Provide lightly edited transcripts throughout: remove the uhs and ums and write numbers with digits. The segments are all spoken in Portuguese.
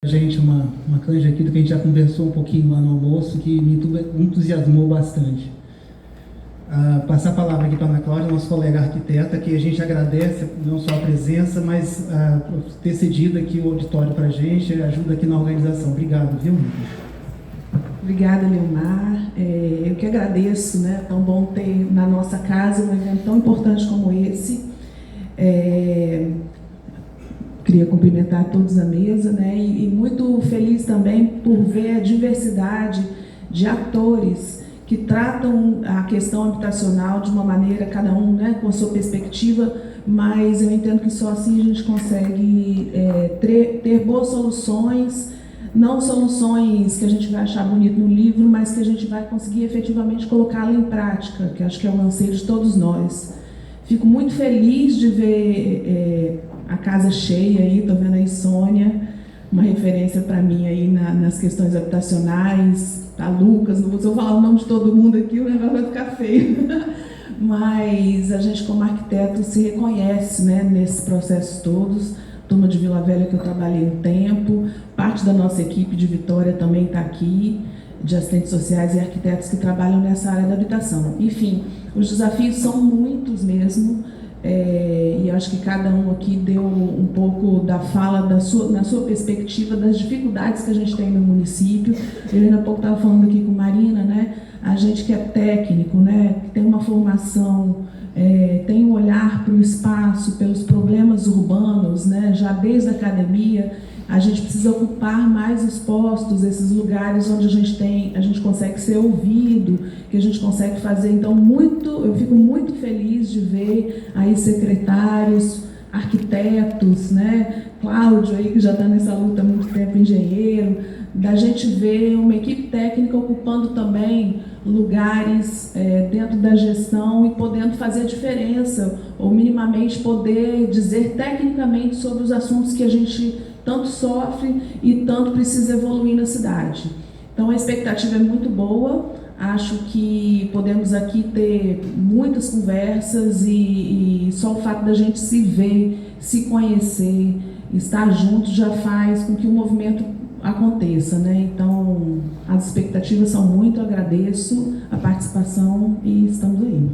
Gente, uma canja aqui do que a gente já conversou um pouquinho lá no almoço, que me entusiasmou bastante. Passar a palavra aqui para a Ana Cláudia, nossa colega arquiteta, que a gente agradece não só a presença, mas por ter cedido aqui o auditório para a gente, ajuda aqui na organização. Obrigado, viu? Obrigada, Leomar. Eu que agradeço, né? Tão bom ter na nossa casa um evento tão importante como esse. Queria cumprimentar todos à mesa, né? E muito feliz também por ver a diversidade de atores que tratam a questão habitacional de uma maneira, cada um, né, com a sua perspectiva, mas eu entendo que só assim a gente consegue ter boas soluções, não soluções que a gente vai achar bonito no livro, mas que a gente vai conseguir efetivamente colocá-la em prática, que acho que é o anseio de todos nós. Fico muito feliz de ver a casa cheia aí, estou vendo aí Sônia, uma referência para mim aí nas questões habitacionais, tá Lucas, não vou falar o nome de todo mundo aqui, o negócio vai ficar feio. Mas a gente como arquiteto se reconhece, né, nesses processos todos. Turma de Vila Velha que eu trabalhei um tempo, parte da nossa equipe de Vitória também está aqui, de assistentes sociais e arquitetos que trabalham nessa área da habitação. Enfim, os desafios são muitos mesmo, e acho que cada um aqui deu um pouco da fala na sua perspectiva das dificuldades que a gente tem no município. Eu ainda há pouco estava falando aqui com Marina, né? A gente que é técnico, né? Que tem uma formação, tem um olhar para o espaço, pelos problemas urbanos, né? Já desde a academia, a gente precisa ocupar mais os postos, esses lugares onde a gente consegue ser ouvido, que a gente consegue fazer. Então, eu fico muito feliz de ver aí secretários, arquitetos, né? Cláudio aí, que já está nessa luta há muito tempo, engenheiro, da gente ver uma equipe técnica ocupando também lugares dentro da gestão e podendo fazer a diferença, ou minimamente poder dizer tecnicamente sobre os assuntos que a gente tanto sofre e tanto precisa evoluir na cidade. Então a expectativa é muito boa, acho que podemos aqui ter muitas conversas e só o fato da gente se ver, se conhecer, estar junto já faz com que o movimento aconteça, né? Então as expectativas são muito, agradeço a participação e estamos aí.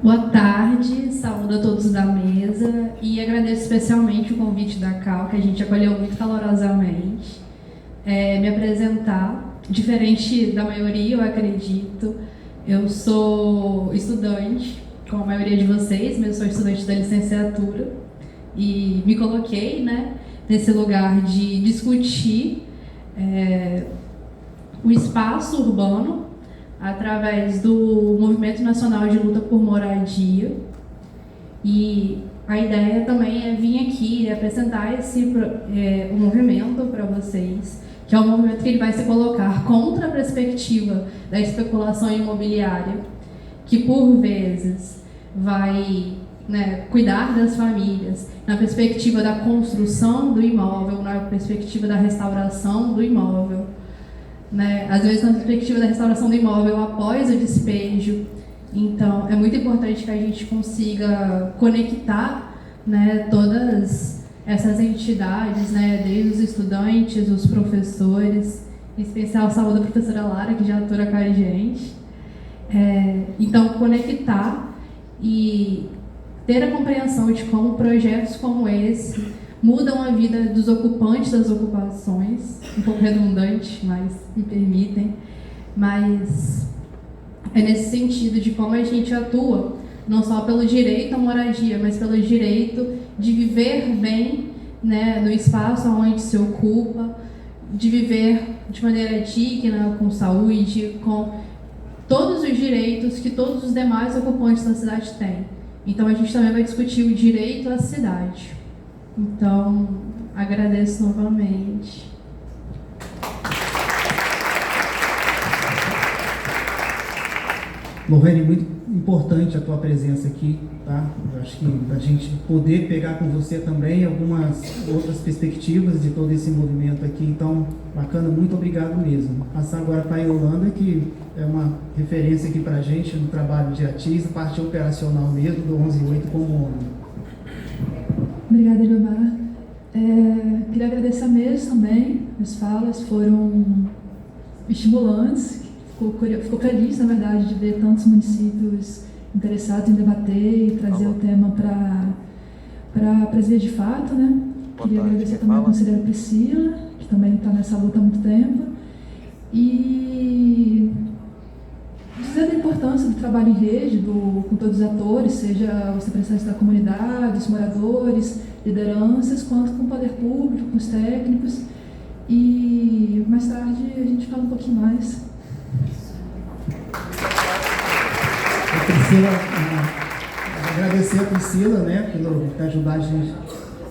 Boa tarde, saúdo a todos da mesa e agradeço especialmente o convite da Cal, que a gente acolheu muito calorosamente. Me apresentar, diferente da maioria, eu acredito, eu sou estudante, como a maioria de vocês, mas eu sou estudante da licenciatura e me coloquei, né, nesse lugar de discutir o espaço urbano através do Movimento Nacional de Luta por Moradia. E a ideia também é vir aqui e apresentar o movimento para vocês, que é um movimento que ele vai se colocar contra a perspectiva da especulação imobiliária, que por vezes vai, né, cuidar das famílias na perspectiva da construção do imóvel, na perspectiva da restauração do imóvel, né? Às vezes na perspectiva da restauração do imóvel após o despejo. Então é muito importante que a gente consiga conectar, né, todas essas entidades, né, desde os estudantes, os professores, em especial a saúde da professora Lara, que já atua com a gente. Então conectar e ter a compreensão de como projetos como esse mudam a vida dos ocupantes das ocupações, um pouco redundante, mas me permitem, mas é nesse sentido de como a gente atua, não só pelo direito à moradia, mas pelo direito de viver bem, né, no espaço onde se ocupa, de viver de maneira digna, com saúde, com todos os direitos que todos os demais ocupantes da cidade têm. Então a gente também vai discutir o direito à cidade. Então, agradeço novamente. Lorraine, muito importante a tua presença aqui, tá? Eu acho que a gente poder pegar com você também algumas outras perspectivas de todo esse movimento aqui, então, bacana, muito obrigado mesmo. Passar agora para a Yolanda, que é uma referência aqui para a gente no trabalho de ATIS, a parte operacional mesmo, do 11/8 como ONU. Obrigada, Eliomar. Queria agradecer a mesa também, as falas foram estimulantes, ficou feliz, na verdade, de ver tantos municípios interessados em debater e trazer o tema para as vias de fato, né? Queria agradecer também a conselheira Priscila, que também está nessa luta há muito tempo, e dizer da importância do trabalho em rede com todos os atores, seja os representantes da comunidade, os moradores, lideranças, quanto com o poder público, com os técnicos, e mais tarde a gente fala um pouquinho mais. Agradecer a Priscila, né, por ajudar a gente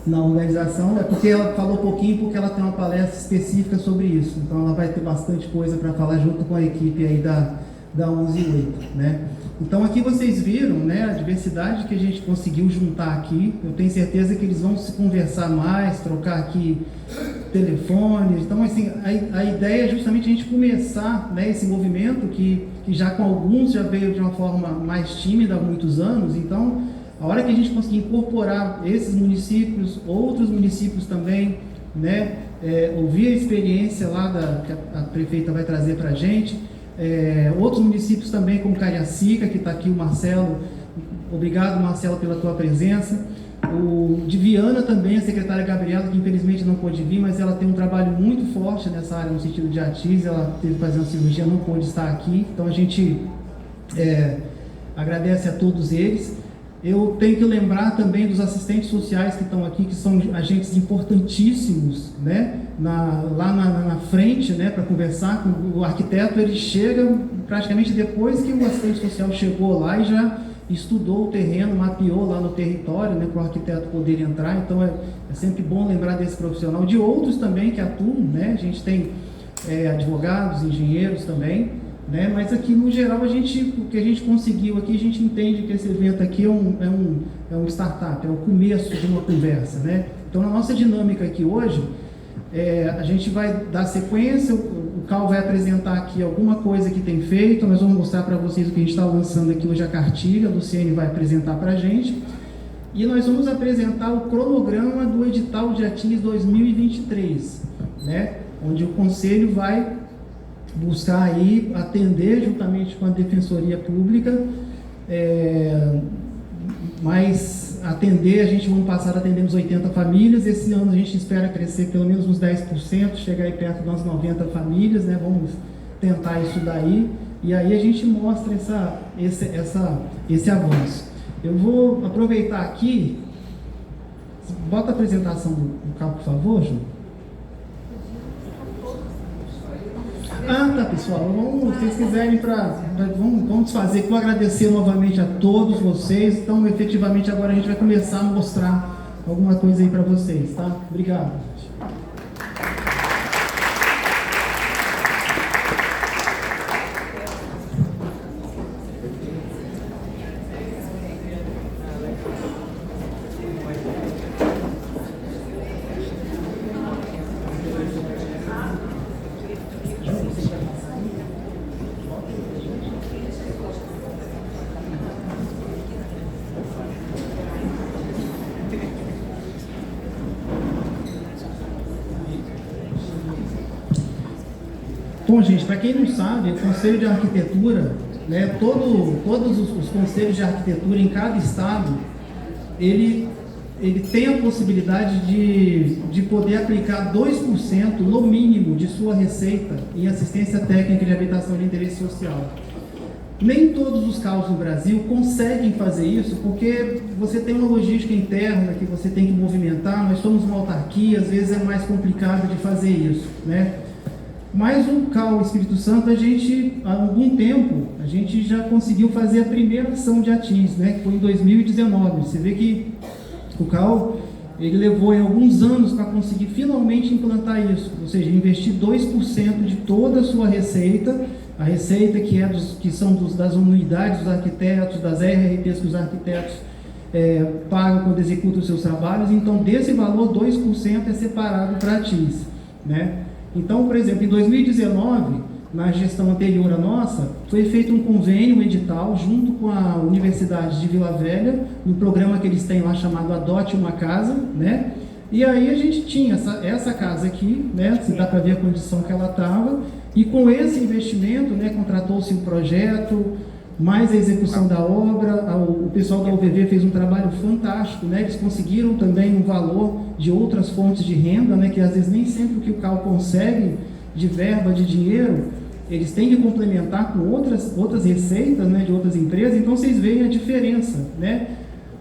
na organização, porque ela falou pouquinho, porque ela tem uma palestra específica sobre isso, então ela vai ter bastante coisa para falar junto com a equipe aí da 11/8, né. Então aqui vocês viram, né, a diversidade que a gente conseguiu juntar aqui. Eu tenho certeza que eles vão se conversar mais, trocar aqui telefones. Então, assim, a ideia é justamente a gente começar, né, esse movimento que já com alguns já veio de uma forma mais tímida há muitos anos. Então, a hora que a gente conseguir incorporar esses municípios, outros municípios também, né, ouvir a experiência lá que a prefeita vai trazer para a gente, outros municípios também, como Cariacica, que está aqui o Marcelo. Obrigado, Marcelo, pela tua presença. O de Viana também, a secretária Gabriela, que infelizmente não pôde vir, mas ela tem um trabalho muito forte nessa área, no sentido de ATIS. Ela teve que fazer uma cirurgia, não pôde estar aqui, então a gente agradece a todos eles. Eu tenho que lembrar também dos assistentes sociais que estão aqui, que são agentes importantíssimos, né, lá na frente, né, para conversar com o arquiteto. Ele chega praticamente depois que o assistente social chegou lá e já estudou o terreno, mapeou lá no território, né, para o arquiteto poder entrar. Então é sempre bom lembrar desse profissional, de outros também que atuam, né? A gente tem advogados, engenheiros também, né? Mas aqui no geral o que a gente conseguiu aqui, a gente entende que esse evento aqui é um startup, é o começo de uma conversa, né? Então na nossa dinâmica aqui hoje, a gente vai dar sequência. O Cal vai apresentar aqui alguma coisa que tem feito, nós vamos mostrar para vocês o que a gente está lançando aqui hoje, a cartilha, a Luciene vai apresentar para a gente, e nós vamos apresentar o cronograma do edital de ATIS 2023, né, onde o Conselho vai buscar aí atender juntamente com a Defensoria Pública, mas atender, a gente vamos passar atendendo os 80 famílias. Esse ano a gente espera crescer pelo menos uns 10%, chegar aí perto das 90 famílias, né? Vamos tentar isso daí, e aí a gente mostra esse avanço. Eu vou aproveitar aqui, bota a apresentação do carro, por favor, Ju. Tá, pessoal, se vocês quiserem, vamos fazer, vou agradecer novamente a todos vocês. Então, efetivamente, agora a gente vai começar a mostrar alguma coisa aí para vocês, tá? Obrigado. Bom, gente, para quem não sabe, o Conselho de Arquitetura, né, todos os conselhos de arquitetura em cada estado, ele tem a possibilidade de poder aplicar 2% no mínimo de sua receita em assistência técnica de habitação de interesse social. Nem todos os CAUs no Brasil conseguem fazer isso, porque você tem uma logística interna que você tem que movimentar. Nós somos uma autarquia, às vezes é mais complicado de fazer isso, né? Mas o CAU Espírito Santo, há algum tempo, a gente já conseguiu fazer a primeira ação de ATIS, né, que foi em 2019. Você vê que o CAU, ele levou alguns anos para conseguir finalmente implantar isso, ou seja, investir 2% de toda a sua receita A receita que são das unidades dos arquitetos, das RRTs que os arquitetos pagam quando executam os seus trabalhos. Então, desse valor, 2% é separado para a TIS, né? Então, por exemplo, em 2019, na gestão anterior à nossa, foi feito um convênio, um edital, junto com a Universidade de Vila Velha, no programa que eles têm lá chamado Adote uma Casa, né? E aí a gente tinha essa casa aqui, né? Se dá para ver a condição que ela estava, e com esse investimento, né, contratou-se um projeto, mais a execução da obra, o pessoal da UVV fez um trabalho fantástico, né? Eles conseguiram também um valor de outras fontes de renda, né? Que às vezes nem sempre o que o CAL consegue de verba, de dinheiro, eles têm que complementar com outras receitas, né, de outras empresas. Então vocês veem a diferença, né,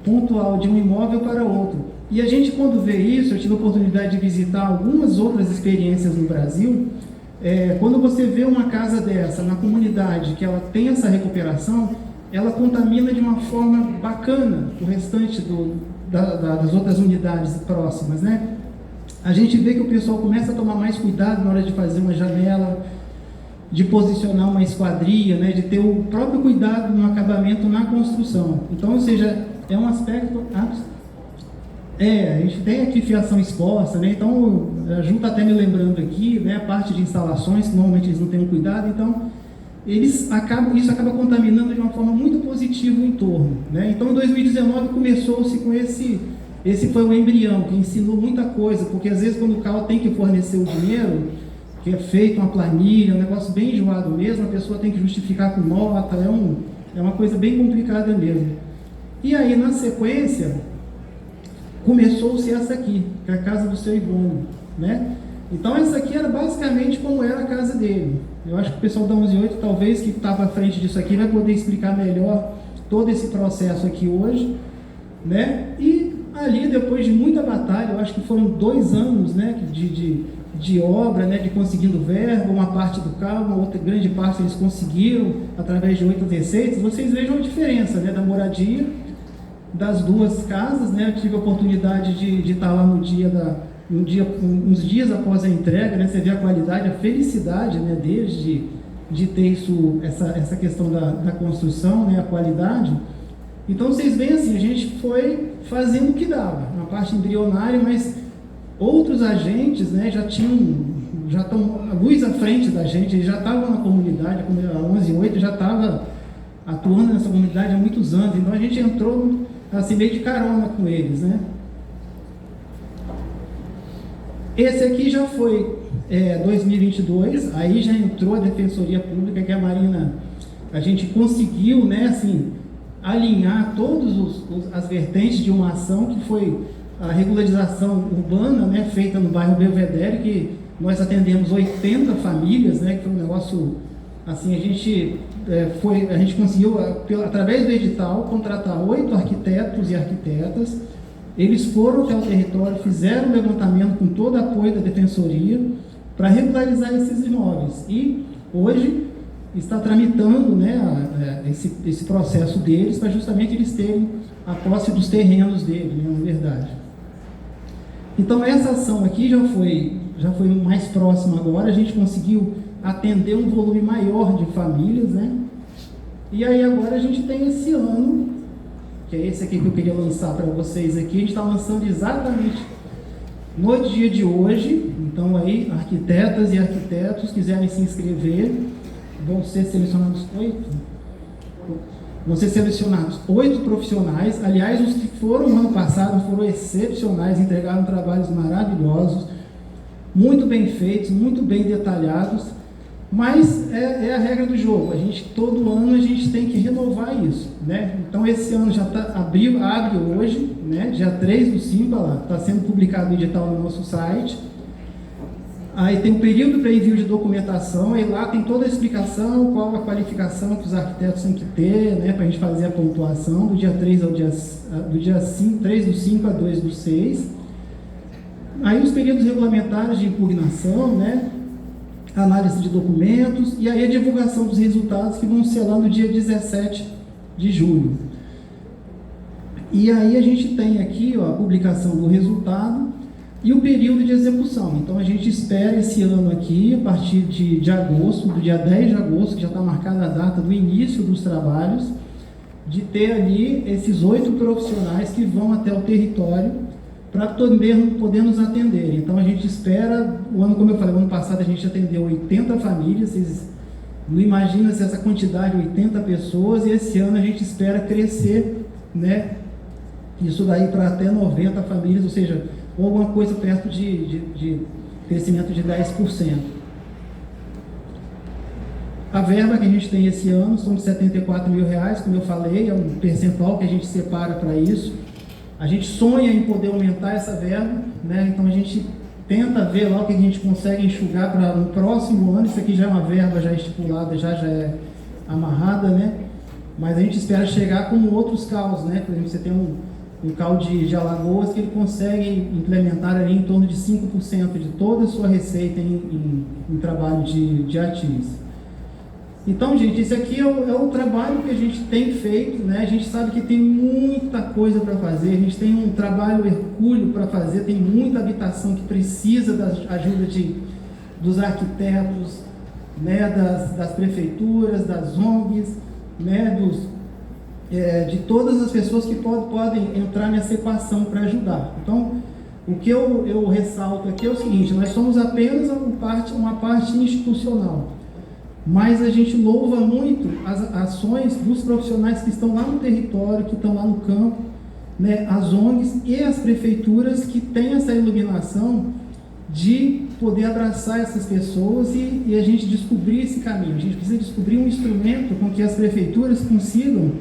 pontual de um imóvel para outro. E a gente, quando vê isso, eu tive a oportunidade de visitar algumas outras experiências no Brasil. Quando você vê uma casa dessa na comunidade, que ela tem essa recuperação, ela contamina de uma forma bacana o restante das outras unidades próximas, né? A gente vê que o pessoal começa a tomar mais cuidado na hora de fazer uma janela, de posicionar uma esquadria, né, de ter o próprio cuidado no acabamento na construção. Então, ou seja, é um aspecto... a gente tem aqui fiação exposta, né? Então, a Ju está até me lembrando aqui, né, a parte de instalações, que normalmente eles não têm um cuidado, então, isso acaba contaminando de uma forma muito positiva o entorno, né? Então, em 2019, começou-se com esse foi o embrião, que ensinou muita coisa, porque às vezes quando o CAL tem que fornecer o dinheiro, que é feito uma planilha, um negócio bem enjoado mesmo, a pessoa tem que justificar com nota, é uma coisa bem complicada mesmo. E aí, na sequência, começou-se essa aqui, que é a casa do seu Ivone, né? Então, essa aqui era basicamente como era a casa dele. Eu acho que o pessoal da 118, talvez, que estava à frente disso aqui, vai poder explicar melhor todo esse processo aqui hoje, né? E ali, depois de muita batalha, eu acho que foram 2 anos, né, de obra, né, de conseguindo verba, uma parte do CAL, uma outra grande parte eles conseguiram através de 8 receitas. Vocês vejam a diferença, né, da moradia das 2 casas, né? Eu tive a oportunidade de estar lá uns dias após a entrega, né? Você vê a qualidade, a felicidade, né, deles de ter essa questão da construção, né, a qualidade. Então vocês veem assim, a gente foi fazendo o que dava, uma parte embrionária, mas outros agentes, né, já estão a luz à frente da gente, eles já estavam na comunidade, a 118 já estava atuando nessa comunidade há muitos anos, então a gente entrou assim meio de carona com eles, né? Esse aqui já foi 2022, aí já entrou a Defensoria Pública, que a Marina, a gente conseguiu, né, assim, alinhar todas as vertentes de uma ação que foi a regularização urbana, né, feita no bairro Belvedere, que nós atendemos 80 famílias, né, que foi um negócio, assim, a gente conseguiu, através do edital, contratar 8 arquitetos e arquitetas. Eles foram até o território, fizeram um levantamento com todo o apoio da Defensoria para regularizar esses imóveis. E hoje está tramitando, né, esse processo deles para justamente eles terem a posse dos terrenos deles, né, na verdade. Então essa ação aqui já foi mais próxima agora, a gente conseguiu atender um volume maior de famílias, né? E aí agora a gente tem esse ano, que é esse aqui que eu queria lançar para vocês aqui, a gente está lançando exatamente no dia de hoje. Então aí, arquitetas e arquitetos quiserem se inscrever, vão ser selecionados 8 profissionais. Aliás, os que foram no ano passado foram excepcionais, entregaram trabalhos maravilhosos, muito bem feitos, muito bem detalhados, mas é a regra do jogo. Todo ano a gente tem que renovar isso, né? Então esse ano já abre hoje, né? Dia 3/5, lá, está sendo publicado o edital no nosso site. Aí tem um período para envio de documentação, aí lá tem toda a explicação, qual a qualificação que os arquitetos têm que ter, né, para a gente fazer a pontuação, do dia 3 ao dia 3/5 a 2/6. Aí os períodos regulamentares de impugnação, né, análise de documentos, e aí a divulgação dos resultados, que vão ser lá no dia 17 de julho. E aí a gente tem aqui, ó, a publicação do resultado. e o período de execução. Então, a gente espera esse ano aqui, a partir de agosto, do dia 10 de agosto, que já está marcada a data do início dos trabalhos, de ter ali esses 8 profissionais que vão até o território para poder nos atender. Então, a gente espera, como eu falei, o ano passado a gente atendeu 80 famílias, vocês não imaginam se essa quantidade, 80 pessoas, e esse ano a gente espera crescer, né, isso daí para até 90 famílias, ou seja, alguma coisa perto de crescimento de 10%. A verba que a gente tem esse ano são de R$74 mil, como eu falei, é um percentual que a gente separa para isso. A gente sonha em poder aumentar essa verba, né? Então a gente tenta ver lá o que a gente consegue enxugar para no próximo ano. Isso aqui já é uma verba já estipulada, já é amarrada, né? Mas a gente espera chegar com outros CAUs, né? Por exemplo, você tem um CAU de Alagoas que ele consegue implementar ali em torno de 5% de toda a sua receita em trabalho de ATIS. Então, gente, esse aqui é o trabalho que a gente tem feito, né? A gente sabe que tem muita coisa para fazer, a gente tem um trabalho hercúleo para fazer, tem muita habitação que precisa da ajuda dos arquitetos, né? das prefeituras, das ONGs, né? De todas as pessoas que podem entrar nessa equação para ajudar. Então, o que eu ressalto aqui é o seguinte: nós somos apenas uma parte institucional. Mas a gente louva muito as ações dos profissionais que estão lá no território, que estão lá no campo, né, as ONGs e as prefeituras que têm essa iluminação de poder abraçar essas pessoas e a gente descobrir esse caminho. A gente precisa descobrir um instrumento com que as prefeituras consigam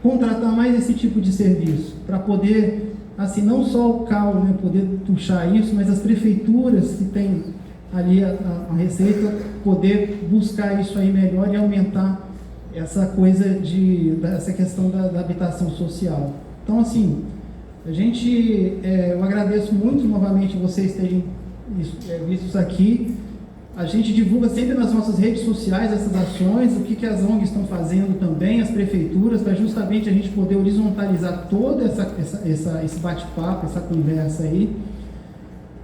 contratar mais esse tipo de serviço, para poder, assim, não só o CAU, né, poder puxar isso, mas as prefeituras que têm ali a receita, poder buscar isso aí melhor e aumentar essa coisa essa questão da habitação social. Então, assim, eu agradeço muito novamente vocês terem visto isso aqui. A gente divulga sempre nas nossas redes sociais essas ações, o que as ONGs estão fazendo também, as prefeituras, para justamente a gente poder horizontalizar todo esse bate-papo, essa conversa aí.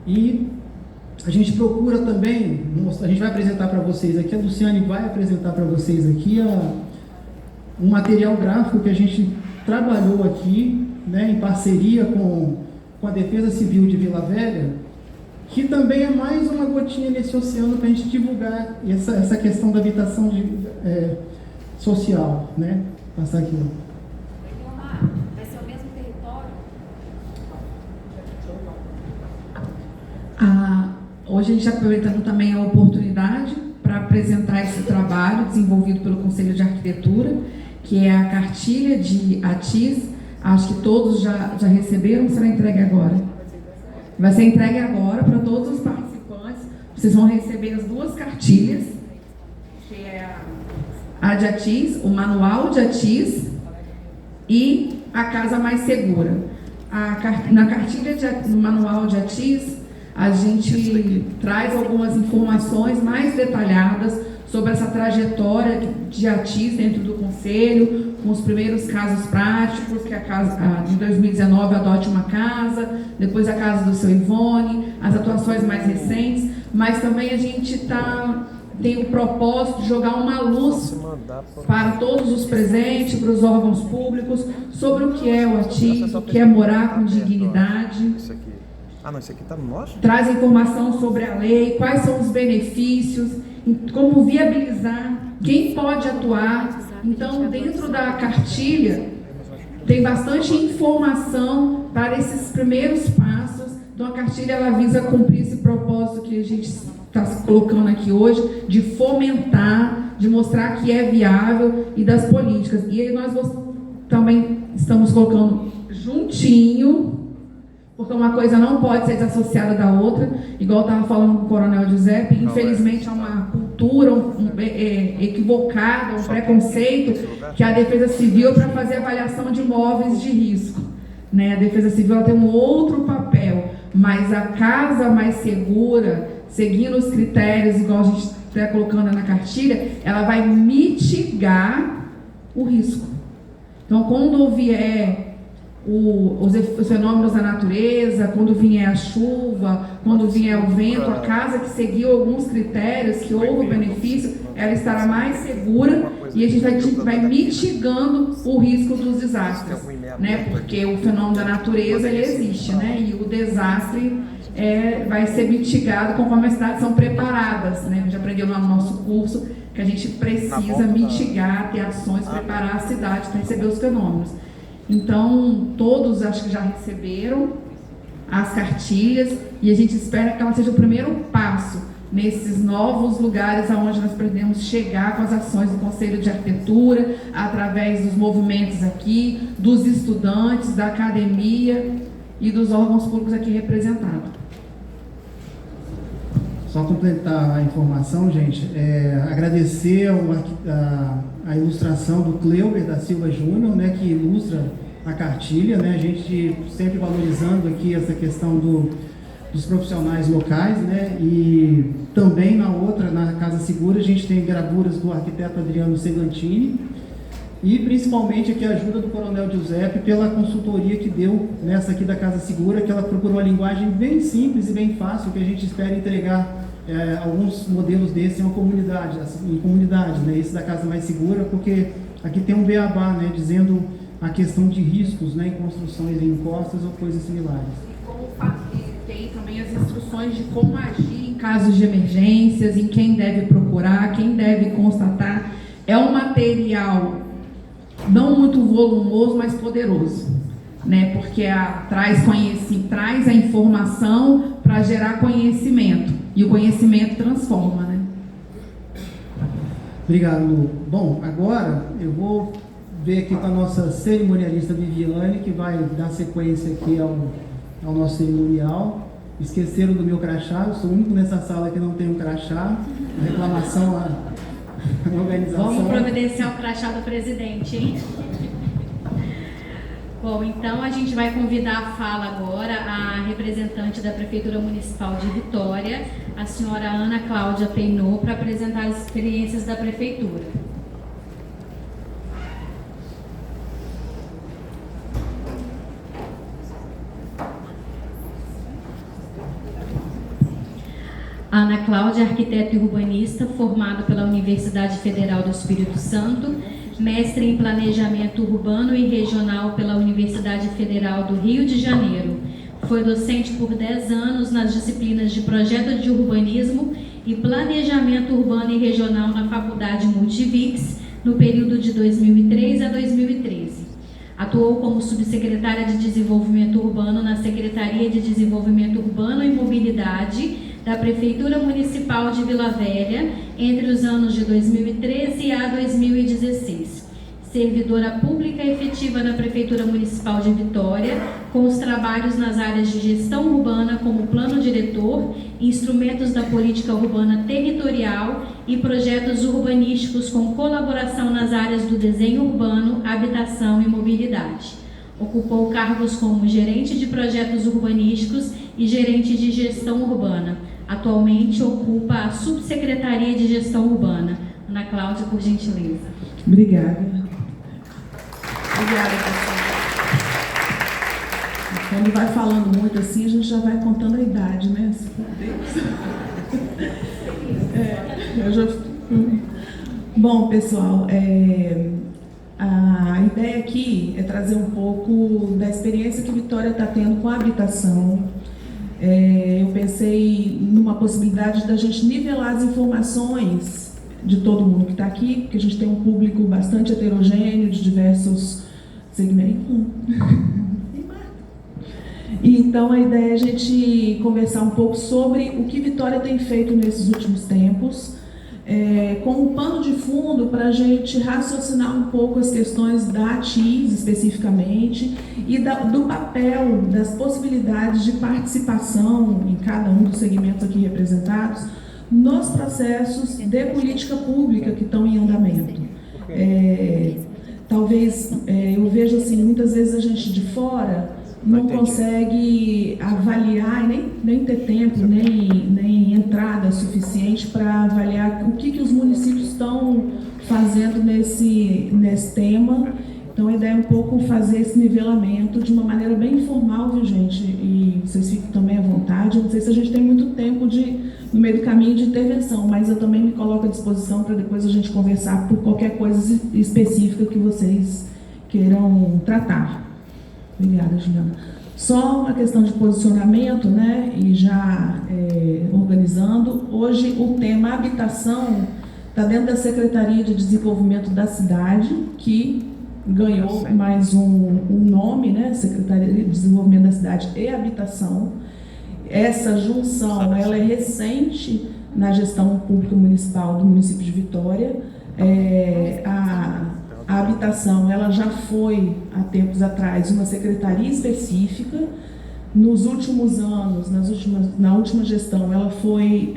E a gente procura também, a gente vai apresentar para vocês aqui, a Luciane vai apresentar para vocês aqui um material gráfico que a gente trabalhou aqui, né, em parceria com a Defesa Civil de Vila Velha, que também é mais uma gotinha nesse oceano para a gente divulgar essa questão da habitação social, né? Passar aqui. Vai ser o mesmo território? Hoje a gente está aproveitando também a oportunidade para apresentar esse trabalho desenvolvido pelo Conselho de Arquitetura, que é a cartilha de ATIS. Acho que todos já receberam, será entregue agora? Vai ser entregue agora para todos os participantes. Vocês vão receber as duas cartilhas, que é a de ATIS, o manual de ATIS e a Casa Mais Segura. Na cartilha no manual de ATIS, a gente traz algumas informações mais detalhadas sobre essa trajetória de ATIS dentro do Conselho, com os primeiros casos práticos, que em 2019 Adote uma Casa, depois a Casa do Seu Ivone, as atuações mais recentes, mas também a gente tem o propósito de jogar uma luz para todos os presentes, para os órgãos públicos, sobre o que é o ATIS, o que é morar com dignidade. Não, esse aqui está no nosso? Traz informação sobre a lei, quais são os benefícios, como viabilizar, quem pode atuar. Então, dentro da cartilha, tem bastante informação para esses primeiros passos. Então, a cartilha ela visa cumprir esse propósito que a gente está colocando aqui hoje, de fomentar, de mostrar que é viável e das políticas. E aí nós também estamos colocando juntinho, porque uma coisa não pode ser desassociada da outra, igual eu estava falando com o Coronel Giuseppe, infelizmente há uma cultura equivocada, um preconceito, que a Defesa Civil para fazer avaliação de imóveis de risco. Né? A Defesa Civil ela tem um outro papel, mas a Casa Mais Segura, seguindo os critérios, igual a gente está colocando na cartilha, ela vai mitigar o risco. Então, quando vier os fenômenos da natureza, quando vier a chuva, quando vier o vento, a casa que seguiu alguns critérios, que houve benefício, ela estará mais segura e a gente vai mitigando o risco dos desastres, né? Porque o fenômeno da natureza, ele existe, né? E o desastre vai ser mitigado conforme as cidades são preparadas, né? A gente aprendeu no nosso curso que a gente precisa mitigar, ter ações, preparar a cidade para receber os fenômenos. Então, todos acho que já receberam as cartilhas e a gente espera que ela seja o primeiro passo nesses novos lugares aonde nós pretendemos chegar com as ações do Conselho de Arquitetura, através dos movimentos aqui, dos estudantes, da academia e dos órgãos públicos aqui representados. Só completar a informação, gente, agradecer a ilustração do Cleuber da Silva Júnior, né, que ilustra a cartilha, né, a gente sempre valorizando aqui essa questão dos profissionais locais, né, e também na Casa Segura, a gente tem gravuras do arquiteto Adriano Segantini e principalmente aqui a ajuda do Coronel Giuseppe pela consultoria que deu nessa aqui da Casa Segura, que ela procurou uma linguagem bem simples e bem fácil, que a gente espera entregar alguns modelos desses em comunidades, né, esse da Casa Mais Segura, porque aqui tem um beabá, né, dizendo a questão de riscos, né, em construções em encostas ou coisas similares. E tem também as instruções de como agir em casos de emergências, em quem deve procurar, quem deve constatar. É um material não muito volumoso, mas poderoso, né? Porque traz a informação para gerar conhecimento, e o conhecimento transforma, né? Obrigado, Lu. Bom, agora eu vou ver aqui com a nossa cerimonialista Viviane, que vai dar sequência aqui ao nosso cerimonial. Esqueceram do meu crachá, eu sou o único nessa sala que não tem um crachá. Reclamação à organização. Vamos providenciar o crachá do presidente, hein? Bom, então a gente vai convidar a fala agora a representante da Prefeitura Municipal de Vitória, a senhora Ana Cláudia Peinô, para apresentar as experiências da Prefeitura. Ana Cláudia, arquiteta e urbanista, formada pela Universidade Federal do Espírito Santo, mestre em Planejamento Urbano e Regional pela Universidade Federal do Rio de Janeiro. Foi docente por 10 anos nas disciplinas de Projeto de Urbanismo e Planejamento Urbano e Regional na Faculdade Multivix, no período de 2003 a 2013. Atuou como subsecretária de Desenvolvimento Urbano na Secretaria de Desenvolvimento Urbano e Mobilidade da Prefeitura Municipal de Vila Velha entre os anos de 2013 a 2016. Servidora pública efetiva na Prefeitura Municipal de Vitória, com os trabalhos nas áreas de gestão urbana como plano diretor, instrumentos da política urbana territorial e projetos urbanísticos com colaboração nas áreas do desenho urbano, habitação e mobilidade. Ocupou cargos como gerente de projetos urbanísticos e gerente de gestão urbana. Atualmente ocupa a Subsecretaria de Gestão Urbana. Ana Cláudia, por gentileza. Obrigada. Obrigada, pessoal. Quando vai falando muito assim, a gente já vai contando a idade, né? Meu Deus. Bom, pessoal, a ideia aqui é trazer um pouco da experiência que Vitória está tendo com a habitação. Eu pensei numa possibilidade da gente nivelar as informações de todo mundo que está aqui, porque a gente tem um público bastante heterogêneo, de diversos segmentos. Então, a ideia é a gente conversar um pouco sobre o que Vitória tem feito nesses últimos tempos, com um pano de fundo para a gente raciocinar um pouco as questões da ATIS especificamente e do papel, das possibilidades de participação em cada um dos segmentos aqui representados nos processos de política pública que estão em andamento. Talvez eu vejo assim, muitas vezes a gente de fora não consegue avaliar, nem ter tempo, nem entrada suficiente para avaliar o que os municípios estão fazendo nesse tema Então, a ideia é um pouco fazer esse nivelamento de uma maneira bem informal, viu, gente? E vocês ficam também à vontade. Eu não sei se a gente tem muito tempo no meio do caminho de intervenção, mas eu também me coloco à disposição para depois a gente conversar por qualquer coisa específica que vocês queiram tratar. Obrigada, Juliana. Só uma questão de posicionamento, né? E já organizando. Hoje, o tema habitação está dentro da Secretaria de Desenvolvimento da Cidade, que ganhou mais um nome, né? Secretaria de Desenvolvimento da Cidade e Habitação. Essa junção, ela é recente na gestão pública municipal do município de Vitória. A habitação, ela já foi, há tempos atrás, uma secretaria específica. Nos últimos anos, na última gestão, ela foi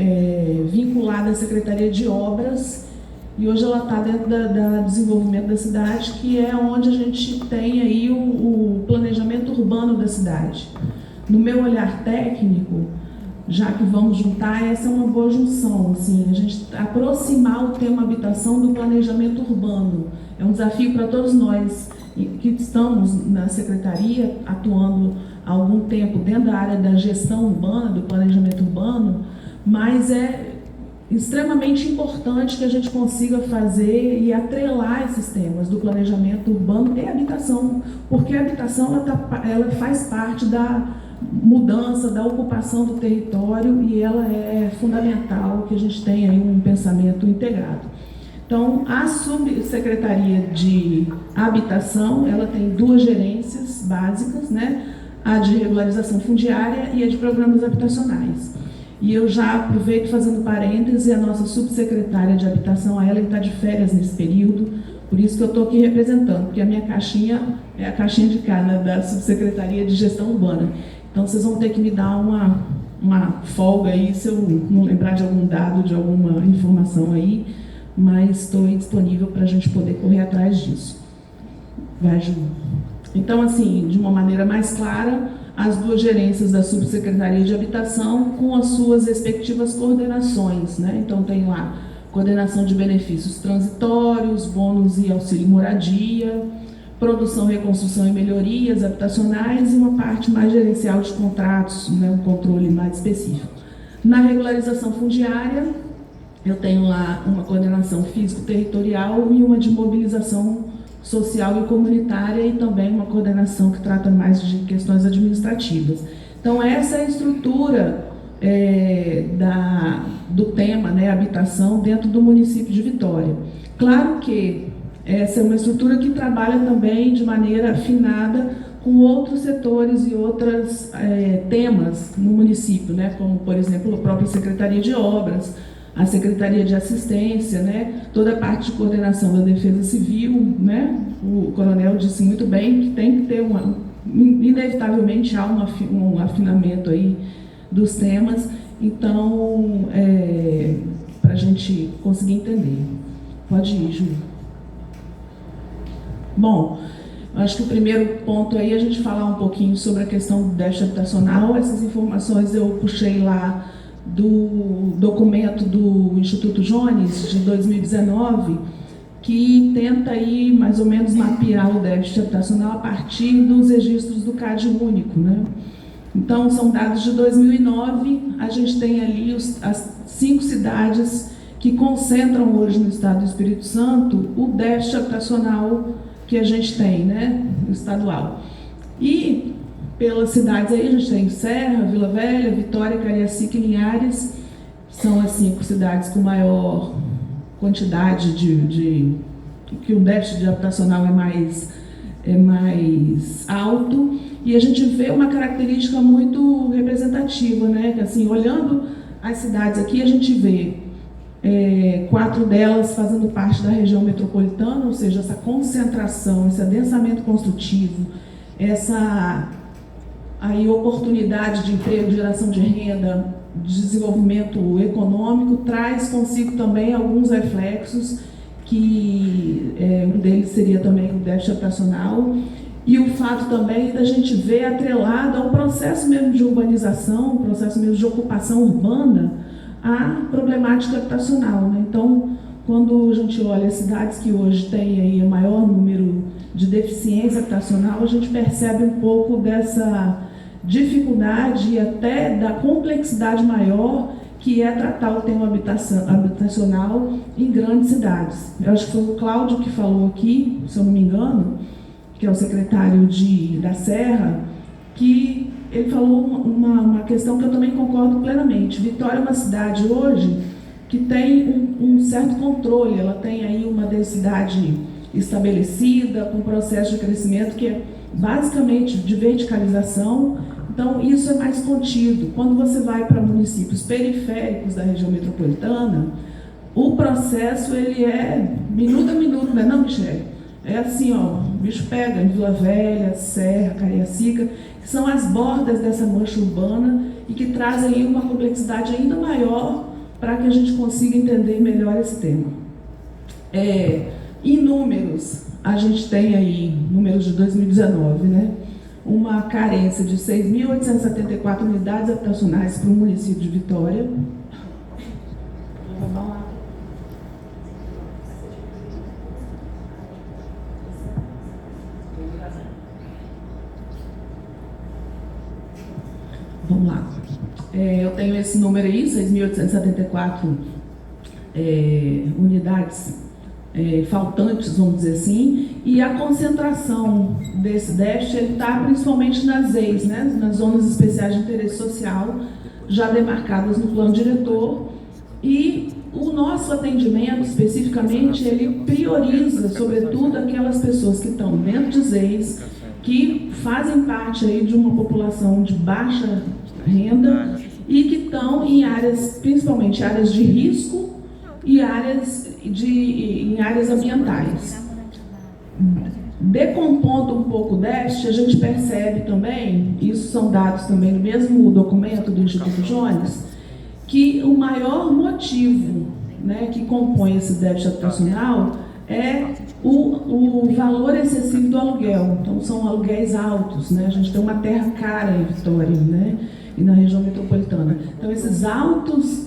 vinculada à Secretaria de Obras, e hoje ela está dentro da desenvolvimento da cidade, que é onde a gente tem aí o planejamento urbano da cidade. No meu olhar técnico, já que vamos juntar, essa é uma boa junção, assim, a gente aproximar o tema habitação do planejamento urbano. É um desafio para todos nós que estamos na secretaria, atuando há algum tempo dentro da área da gestão urbana, do planejamento urbano, mas é extremamente importante que a gente consiga fazer e atrelar esses temas do planejamento urbano e habitação, porque a habitação ela faz parte da mudança, da ocupação do território, e ela é fundamental que a gente tenha aí um pensamento integrado. Então, a Subsecretaria de Habitação, ela tem duas gerências básicas, né? A de regularização fundiária e a de programas habitacionais. E eu já aproveito fazendo parênteses, a nossa subsecretária de Habitação, a Ellen está de férias nesse período, por isso que eu estou aqui representando, porque a minha caixinha é a caixinha de cara da Subsecretaria de Gestão Urbana. Então, vocês vão ter que me dar uma folga aí, se eu não lembrar de algum dado, de alguma informação aí, mas estou disponível para a gente poder correr atrás disso. Vai, Ju. Então, assim, de uma maneira mais clara, as duas gerências da Subsecretaria de Habitação com as suas respectivas coordenações, né? Então, tem lá coordenação de benefícios transitórios, bônus e auxílio moradia, produção, reconstrução e melhorias habitacionais e uma parte mais gerencial de contratos, né? Um controle mais específico. Na regularização fundiária, eu tenho lá uma coordenação físico-territorial e uma de mobilização social e comunitária, e também uma coordenação que trata mais de questões administrativas. Então, essa é a estrutura do tema, né, habitação, dentro do município de Vitória. Claro que essa é uma estrutura que trabalha também de maneira afinada com outros setores e outros temas no município, né, como, por exemplo, a própria Secretaria de Obras, a Secretaria de Assistência, né, toda a parte de coordenação da Defesa Civil, né, o coronel disse muito bem que tem que ter inevitavelmente há um afinamento aí dos temas, então, para a gente conseguir entender. Pode ir, Júlia. Bom, acho que o primeiro ponto aí é a gente falar um pouquinho sobre a questão do déficit habitacional. Essas informações eu puxei lá do documento do Instituto Jones, de 2019, que tenta aí mais ou menos mapear o déficit habitacional a partir dos registros do CAD único, né? Então, são dados de 2009, a gente tem ali as 5 cidades que concentram hoje no estado do Espírito Santo o déficit habitacional que a gente tem, né, estadual. E pelas cidades aí, a gente tem Serra, Vila Velha, Vitória, Cariacica e Linhares, são as 5 cidades com maior quantidade que o déficit habitacional é mais alto, e a gente vê uma característica muito representativa, né, que assim, olhando as cidades aqui, a gente vê 4 delas fazendo parte da região metropolitana, ou seja, essa concentração, esse adensamento construtivo, essa aí oportunidade de emprego, de geração de renda, de desenvolvimento econômico, traz consigo também alguns reflexos, que um deles seria também o déficit habitacional, e o fato também da gente ver atrelado ao processo mesmo de urbanização, processo mesmo de ocupação urbana, a problemática habitacional, né? Então, quando a gente olha as cidades que hoje têm aí o maior número de deficiência habitacional, a gente percebe um pouco dessa dificuldade e até da complexidade maior que é tratar o tema habitacional em grandes cidades. Eu acho que foi o Cláudio que falou aqui, se eu não me engano, que é o secretário da Serra, que ele falou uma questão que eu também concordo plenamente. Vitória é uma cidade hoje que tem um certo controle, ela tem aí uma densidade estabelecida, com processo de crescimento que é basicamente de verticalização, então isso é mais contido. Quando você vai para municípios periféricos da região metropolitana, o processo ele é minuto a minuto, não é não, Michele? É assim, ó, o bicho pega em Vila Velha, Serra, Cariacica, que são as bordas dessa mancha urbana e que trazem aí uma complexidade ainda maior para que a gente consiga entender melhor esse tema. Em números, a gente tem aí, números de 2019, né? Uma carência de 6.874 unidades habitacionais para o município de Vitória. Vamos lá. Eu tenho esse número aí, 6.874 unidades faltantes, vamos dizer assim, e a concentração desse déficit está principalmente nas EIs, né, nas zonas especiais de interesse social, já demarcadas no plano diretor, e o nosso atendimento, especificamente, ele prioriza, sobretudo, aquelas pessoas que estão dentro de ZEIs, que fazem parte aí de uma população de baixa renda e que estão em áreas, principalmente áreas de risco e em áreas ambientais. Decompondo um pouco o déficit, a gente percebe também, isso são dados também do mesmo documento do Instituto Jones, que o maior motivo, né, que compõe esse déficit habitacional é o valor excessivo do aluguel. Então, são aluguéis altos, né? A gente tem uma terra cara em Vitória, né? E na região metropolitana. Então, esses altos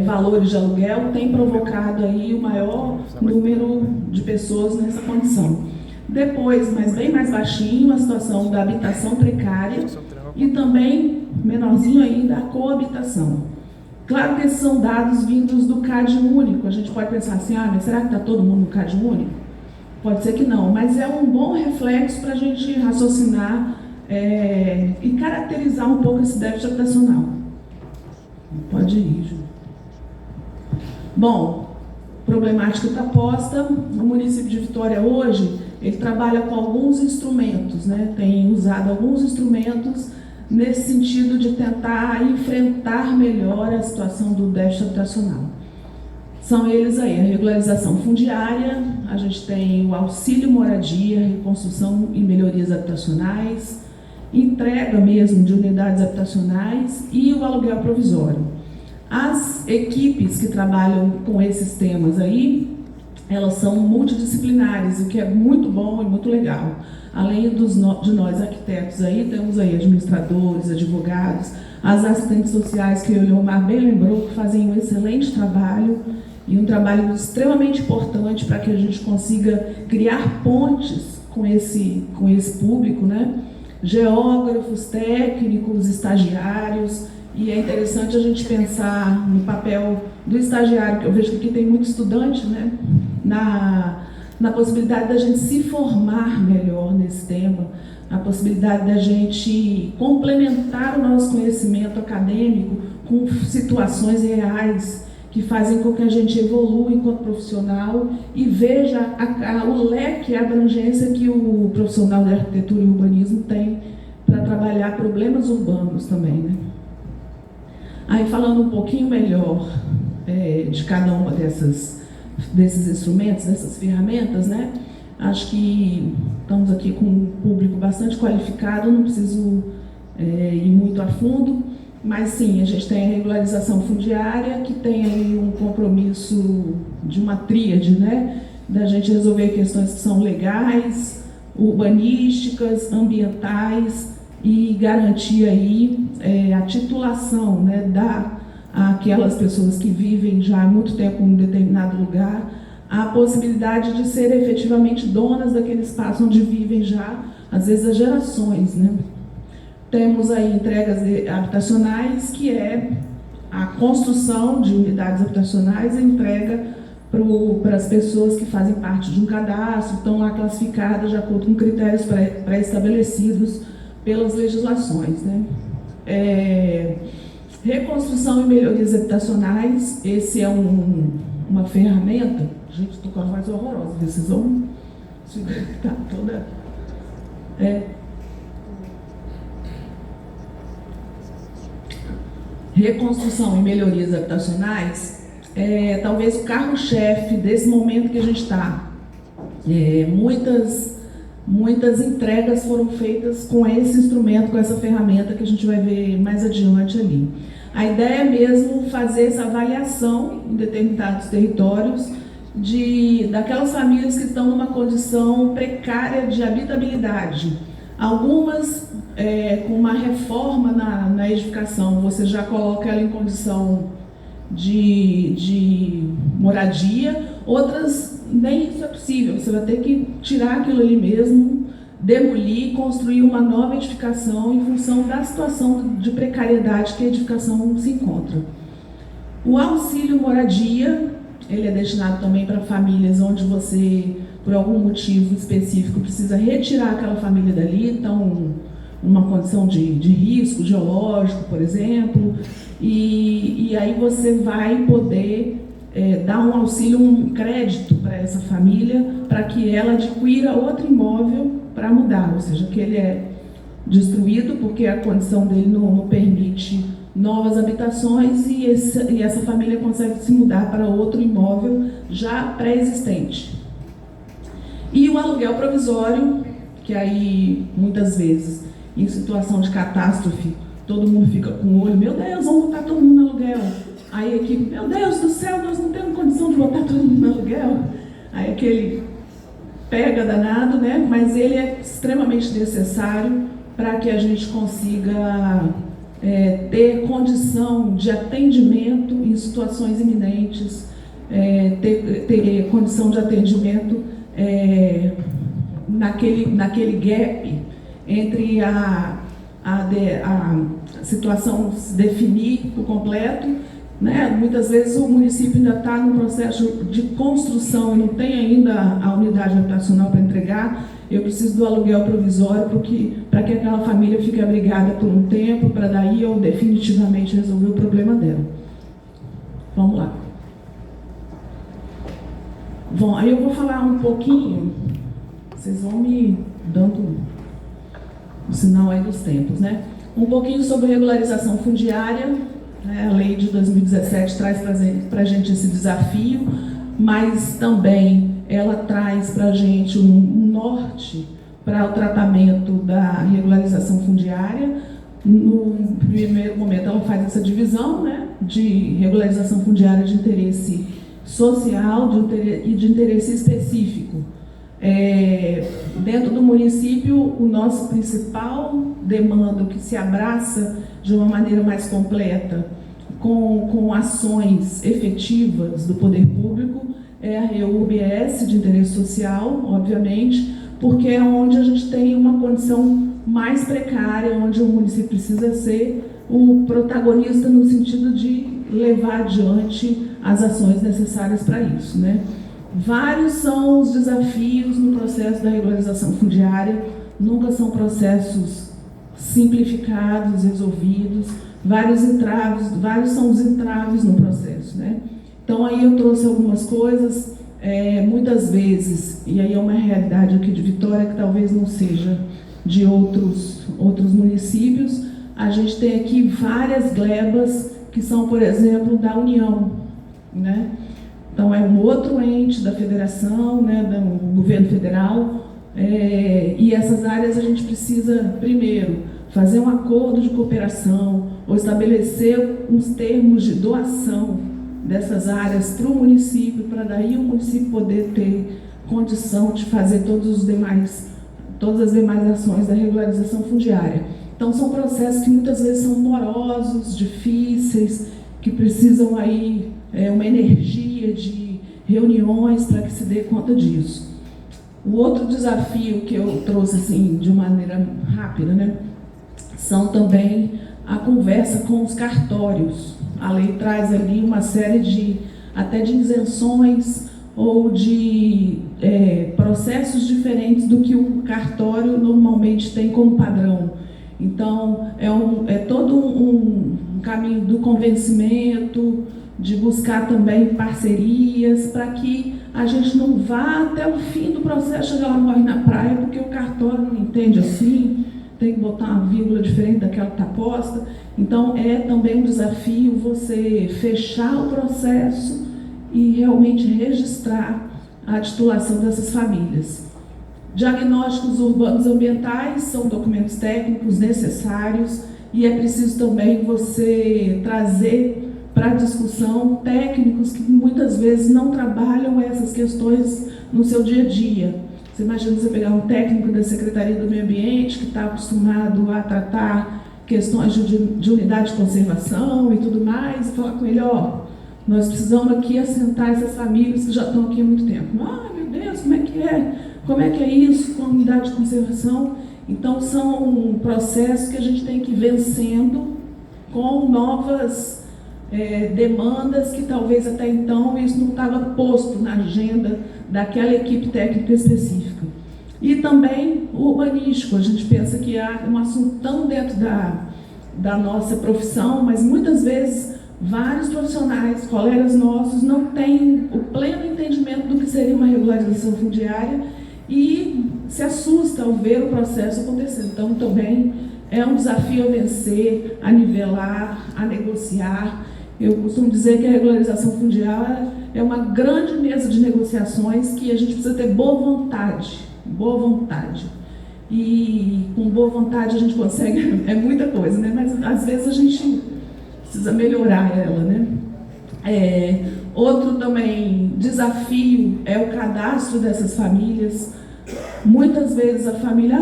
valores de aluguel têm provocado aí o maior número de pessoas nessa condição. Depois, mas bem mais baixinho, a situação da habitação precária e também, menorzinho ainda, a coabitação. Claro que esses são dados vindos do CAD único. A gente pode pensar assim, mas será que está todo mundo no CAD único? Pode ser que não, mas é um bom reflexo para a gente raciocinar e caracterizar um pouco esse déficit habitacional. Pode ir, Ju. Bom, problemática está posta. O município de Vitória hoje, ele trabalha com alguns instrumentos, né? Tem usado alguns instrumentos nesse sentido de tentar enfrentar melhor a situação do déficit habitacional. São eles aí, a regularização fundiária, a gente tem o auxílio moradia, reconstrução e melhorias habitacionais, entrega mesmo de unidades habitacionais e o aluguel provisório. As equipes que trabalham com esses temas aí, elas são multidisciplinares, o que é muito bom e muito legal. Além de nós arquitetos aí, temos aí administradores, advogados, as assistentes sociais, que o Leomar bem lembrou, que fazem um excelente trabalho e um trabalho extremamente importante para que a gente consiga criar pontes com esse público, né? Geógrafos, técnicos, estagiários, e é interessante a gente pensar no papel do estagiário, que eu vejo que aqui tem muito estudante, né? Na possibilidade da gente se formar melhor nesse tema, a possibilidade da gente complementar o nosso conhecimento acadêmico com situações reais que fazem com que a gente evolua enquanto profissional e veja o leque, a abrangência que o profissional de arquitetura e urbanismo tem para trabalhar problemas urbanos também, né? Aí, falando um pouquinho melhor de cada uma desses instrumentos, dessas ferramentas, né? Acho que estamos aqui com um público bastante qualificado, não preciso ir muito a fundo, mas sim, a gente tem a regularização fundiária, que tem aí um compromisso de uma tríade, né? Da gente resolver questões que são legais, urbanísticas, ambientais e garantir aí a titulação, né, aquelas pessoas que vivem já há muito tempo em um determinado lugar, a possibilidade de ser efetivamente donas daquele espaço onde vivem já, às vezes, há gerações, né? Temos aí entregas habitacionais, que é a construção de unidades habitacionais e entrega para as pessoas que fazem parte de um cadastro, estão lá classificadas de acordo com critérios pré-estabelecidos pelas legislações, né? Reconstrução e melhorias habitacionais, esse é uma ferramenta. Gente, estou com a voz horrorosa, vocês vão se identificar toda. Reconstrução e melhorias habitacionais é talvez o carro-chefe desse momento que a gente está. Muitas entregas foram feitas com esse instrumento, com essa ferramenta que a gente vai ver mais adiante ali. A ideia é mesmo fazer essa avaliação em determinados territórios daquelas famílias que estão numa condição precária de habitabilidade. Algumas com uma reforma na edificação, você já coloca ela em condição de moradia, outras nem isso é possível, você vai ter que tirar aquilo ali mesmo, demolir, construir uma nova edificação em função da situação de precariedade que a edificação se encontra. O auxílio moradia, ele é destinado também para famílias onde você, por algum motivo específico, precisa retirar aquela família dali, então uma condição de risco geológico, por exemplo, e aí você vai poder dar um auxílio, um crédito para essa família, para que ela adquira outro imóvel para mudar, ou seja, que ele é destruído porque a condição dele não permite novas habitações e essa família consegue se mudar para outro imóvel já pré-existente. E o aluguel provisório, que aí muitas vezes em situação de catástrofe todo mundo fica com o olho, meu Deus, vamos botar todo mundo no aluguel. Aí a equipe, meu Deus do céu, nós não temos condição de botar todo mundo no aluguel. Aí aquele pega danado, né? Mas ele é extremamente necessário para que a gente consiga ter condição de atendimento em situações iminentes, ter condição de atendimento naquele gap entre a situação se definir por completo, né? Muitas vezes o município ainda está no processo de construção e não tem ainda a unidade habitacional para entregar. Eu preciso do aluguel provisório para que aquela família fique abrigada por um tempo, para daí eu definitivamente resolver o problema dela. Vamos lá. Bom, aí eu vou falar um pouquinho, vocês vão me dando o sinal aí dos tempos, né? Um pouquinho sobre regularização fundiária, né? A lei de 2017 traz para a gente esse desafio, mas também ela traz para a gente um norte para o tratamento da regularização fundiária. No primeiro momento ela faz essa divisão, né, de regularização fundiária de interesse social e de interesse específico. Dentro do município, o nosso principal demanda, que se abraça de uma maneira mais completa, com ações efetivas do poder público, é a REUBS de interesse social, obviamente, porque é onde a gente tem uma condição mais precária, onde o município precisa ser o protagonista no sentido de levar adiante as ações necessárias para isso, né? Vários são os desafios no processo da regularização fundiária, nunca são processos simplificados, resolvidos, vários são os entraves no processo, né? Então aí eu trouxe algumas coisas, muitas vezes, e aí é uma realidade aqui de Vitória que talvez não seja de outros municípios, a gente tem aqui várias glebas que são, por exemplo, da União, né? Então, é um outro ente da federação, né, do governo federal, e essas áreas a gente precisa, primeiro, fazer um acordo de cooperação ou estabelecer uns termos de doação dessas áreas para o município, para daí o município poder ter condição de fazer todas as demais ações da regularização fundiária. Então, são processos que muitas vezes são morosos, difíceis, que precisam aí uma energia reuniões para que se dê conta disso. O outro desafio que eu trouxe assim, de maneira rápida, né, são também a conversa com os cartórios. A lei traz ali uma série até de isenções ou de processos diferentes do que o cartório normalmente tem como padrão. Então, é todo um caminho do convencimento, de buscar também parcerias, para que a gente não vá até o fim do processo, chegar lá morre na praia, porque o cartório não entende assim, tem que botar uma vírgula diferente daquela que está posta. Então, é também um desafio você fechar o processo e realmente registrar a titulação dessas famílias. Diagnósticos urbanos ambientais são documentos técnicos necessários e é preciso também você trazer para a discussão técnicos que muitas vezes não trabalham essas questões no seu dia a dia. Você imagina você pegar um técnico da Secretaria do Meio Ambiente que está acostumado a tratar questões de unidade de conservação e tudo mais, e falar com ele, nós precisamos aqui assentar essas famílias que já estão aqui há muito tempo. Meu Deus, como é que é? Como é que é isso com a unidade de conservação? Então, são processos que a gente tem que ir vencendo com novas demandas que talvez até então isso não estava posto na agenda daquela equipe técnica específica. E também o urbanístico, a gente pensa que há um assunto tão dentro da nossa profissão, mas muitas vezes vários profissionais, colegas nossos, não têm o pleno entendimento do que seria uma regularização fundiária e se assusta ao ver o processo acontecendo. Então, também é um desafio a vencer, a nivelar, a negociar. Eu costumo dizer que a regularização fundiária é uma grande mesa de negociações que a gente precisa ter boa vontade. E com boa vontade a gente consegue, é muita coisa, né? Mas às vezes a gente precisa melhorar ela, né? Outro também desafio é o cadastro dessas famílias. Muitas vezes a família,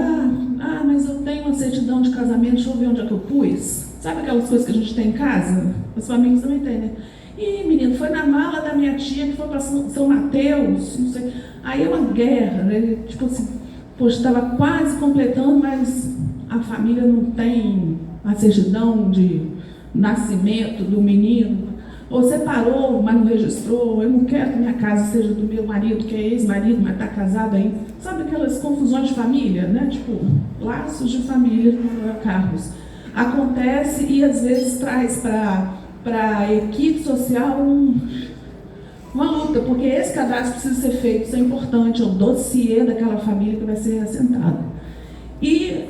mas eu tenho uma certidão de casamento, deixa eu ver onde é que eu pus. Sabe aquelas coisas que a gente tem em casa? As famílias também têm, né? Ih, menino, foi na mala da minha tia que foi para São Mateus, não sei. Aí é uma guerra, né? Tipo assim, poxa, estava quase completando, mas a família não tem a certidão de nascimento do menino. Ou separou, mas não registrou. Eu não quero que minha casa seja do meu marido, que é ex-marido, mas está casado ainda. Sabe aquelas confusões de família, né? Tipo, laços de família, Carlos. Acontece e às vezes traz para a equipe social uma luta, porque esse cadastro precisa ser feito, isso é importante, é o dossiê daquela família que vai ser reassentada. E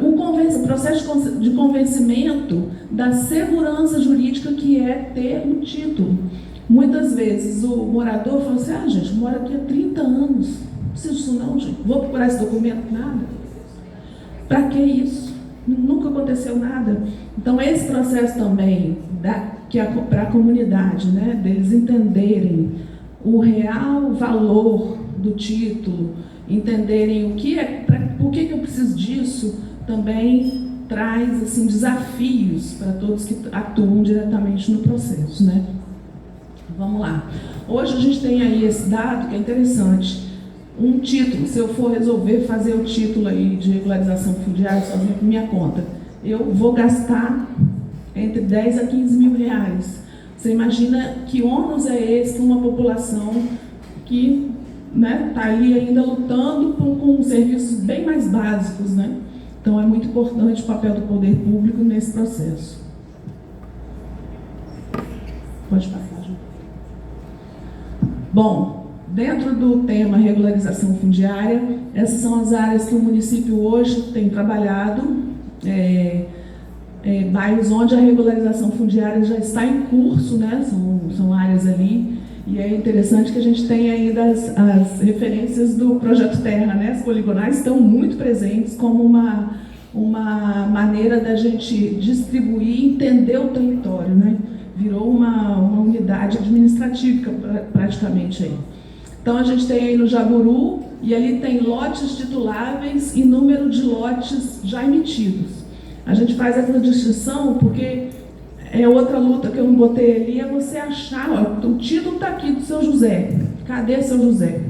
o processo de convencimento da segurança jurídica que é ter um título. Muitas vezes o morador fala assim, gente, moro aqui há 30 anos, não preciso disso não, gente, vou procurar esse documento, nada. Para que isso? Nunca aconteceu nada. Então, esse processo também, para a comunidade, né, deles entenderem o real valor do título, entenderem por que eu preciso disso, também traz assim, desafios para todos que atuam diretamente no processo, né? Vamos lá. Hoje a gente tem aí esse dado que é interessante. Um título, se eu for resolver fazer o título aí de regularização fundiária sozinho por minha conta, eu vou gastar entre 10 a 15 mil reais. Você imagina que ônus é esse para uma população que está ali ainda lutando com serviços bem mais básicos, né? Então é muito importante o papel do poder público nesse processo. Pode passar, Ju. Bom, dentro do tema regularização fundiária, essas são as áreas que o município hoje tem trabalhado, bairros onde a regularização fundiária já está em curso, né? São áreas ali, e é interessante que a gente tem ainda as referências do Projeto Terra, né? As poligonais estão muito presentes como uma maneira da gente distribuir e entender o território, né? Virou uma unidade administrativa praticamente aí. Então, a gente tem aí no Jaburu, e ali tem lotes tituláveis e número de lotes já emitidos. A gente faz essa distinção porque Outra luta que eu não botei ali, é você achar, ó, o título está aqui do seu José. Cadê seu José?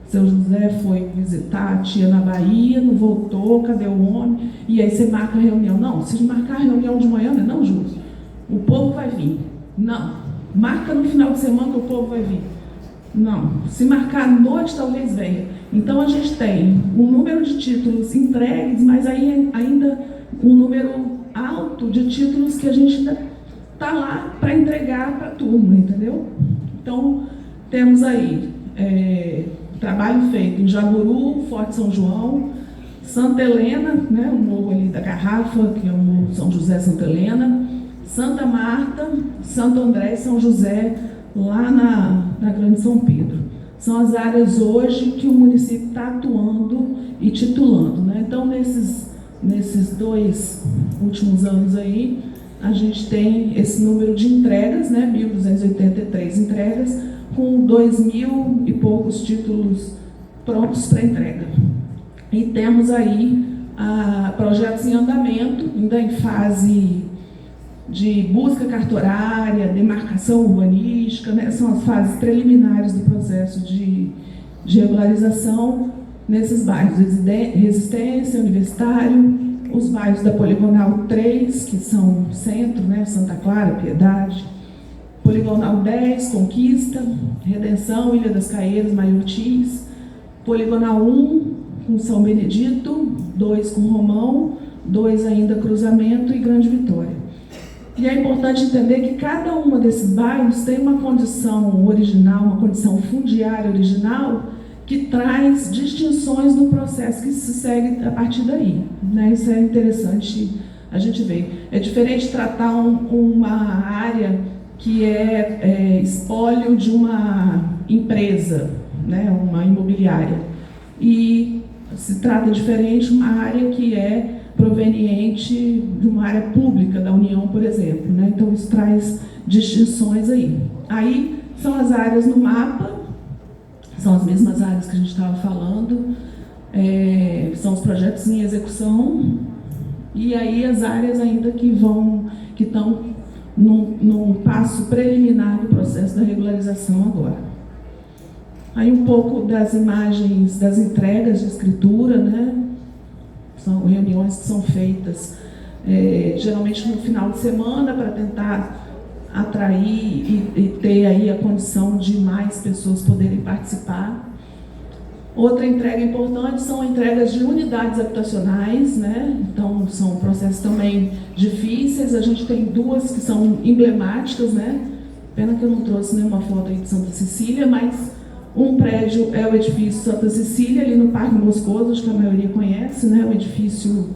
Seu José foi visitar a tia na Bahia, não voltou, cadê o homem? E aí você marca a reunião. Não, se marcar a reunião de manhã, não, Júlio, o povo vai vir. Não, marca no final de semana que o povo vai vir. Não, se marcar à noite, talvez venha. Então a gente tem um número de títulos entregues, mas aí ainda um número alto de títulos que a gente ainda está lá para entregar para a turma, entendeu? Então, temos aí trabalho feito em Jaburu, Forte São João, Santa Helena, né, o morro ali da Garrafa, que é o morro São José Santa Helena, Santa Marta, Santo André e São José, lá na Grande São Pedro. São as áreas hoje que o município está atuando e titulando, né? Então, nesses 2 últimos anos aí, a gente tem esse número de entregas, né, 1.283 entregas, com 2.000 e poucos títulos prontos para entrega. E temos aí projetos em andamento, ainda em fase de busca cartorária, demarcação urbanística, né, são as fases preliminares do processo de regularização nesses bairros, Resistência, Universitário, os bairros da Poligonal 3, que são centro, né, Santa Clara, Piedade, Poligonal 10, Conquista, Redenção, Ilha das Caeiras, Maiortis, Poligonal 1, com São Benedito, 2 com Romão, 2 ainda Cruzamento e Grande Vitória. E é importante entender que cada uma desses bairros tem uma condição original, uma condição fundiária original, que traz distinções no processo que se segue a partir daí, né? Isso é interessante a gente ver. É diferente tratar uma área que é espólio de uma empresa, né? Uma imobiliária, e se trata diferente uma área que é proveniente de uma área pública da União, por exemplo, né? Então isso traz distinções aí. Aí são as áreas no mapa, são as mesmas áreas que a gente estava falando, são os projetos em execução, e aí as áreas ainda que estão num passo preliminar do processo da regularização agora. Aí um pouco das imagens das entregas de escritura, né? São reuniões que são feitas geralmente no final de semana para tentar atrair e ter aí a condição de mais pessoas poderem participar. Outra entrega importante são entregas de unidades habitacionais, né? Então são processos também difíceis. A gente tem 2 que são emblemáticas, né? Pena que eu não trouxe nenhuma foto aí de Santa Cecília, mas um prédio é o edifício Santa Cecília, ali no Parque Moscoso, acho que a maioria conhece, né? Um edifício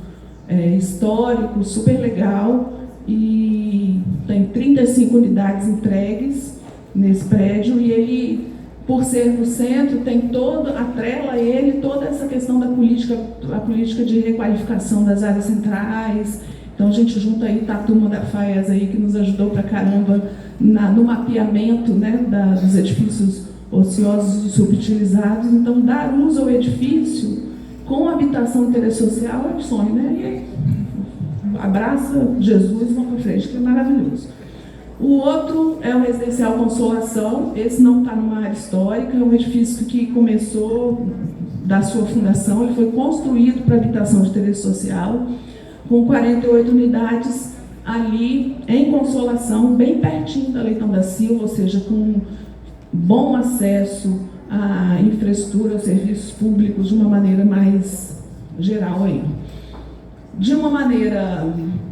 histórico, super legal, e tem 35 unidades entregues nesse prédio, e ele, por ser no centro, tem atrela a ele toda essa questão da política de requalificação das áreas centrais. Então a gente junta aí, tá a turma da FAES aí, que nos ajudou pra caramba no mapeamento, né, dos edifícios ociosos e subutilizados. Então, dar uso ao edifício com habitação interesse social é um sonho, né? E aí, abraça Jesus e vamos para frente, que é maravilhoso. O outro é o Residencial Consolação. Esse não está numa área histórica, é um edifício que começou da sua fundação, ele foi construído para habitação de interesse social, com 48 unidades ali em Consolação, bem pertinho da Leitão da Silva, ou seja, com bom acesso à infraestrutura, aos serviços públicos de uma maneira mais geral aí. De uma maneira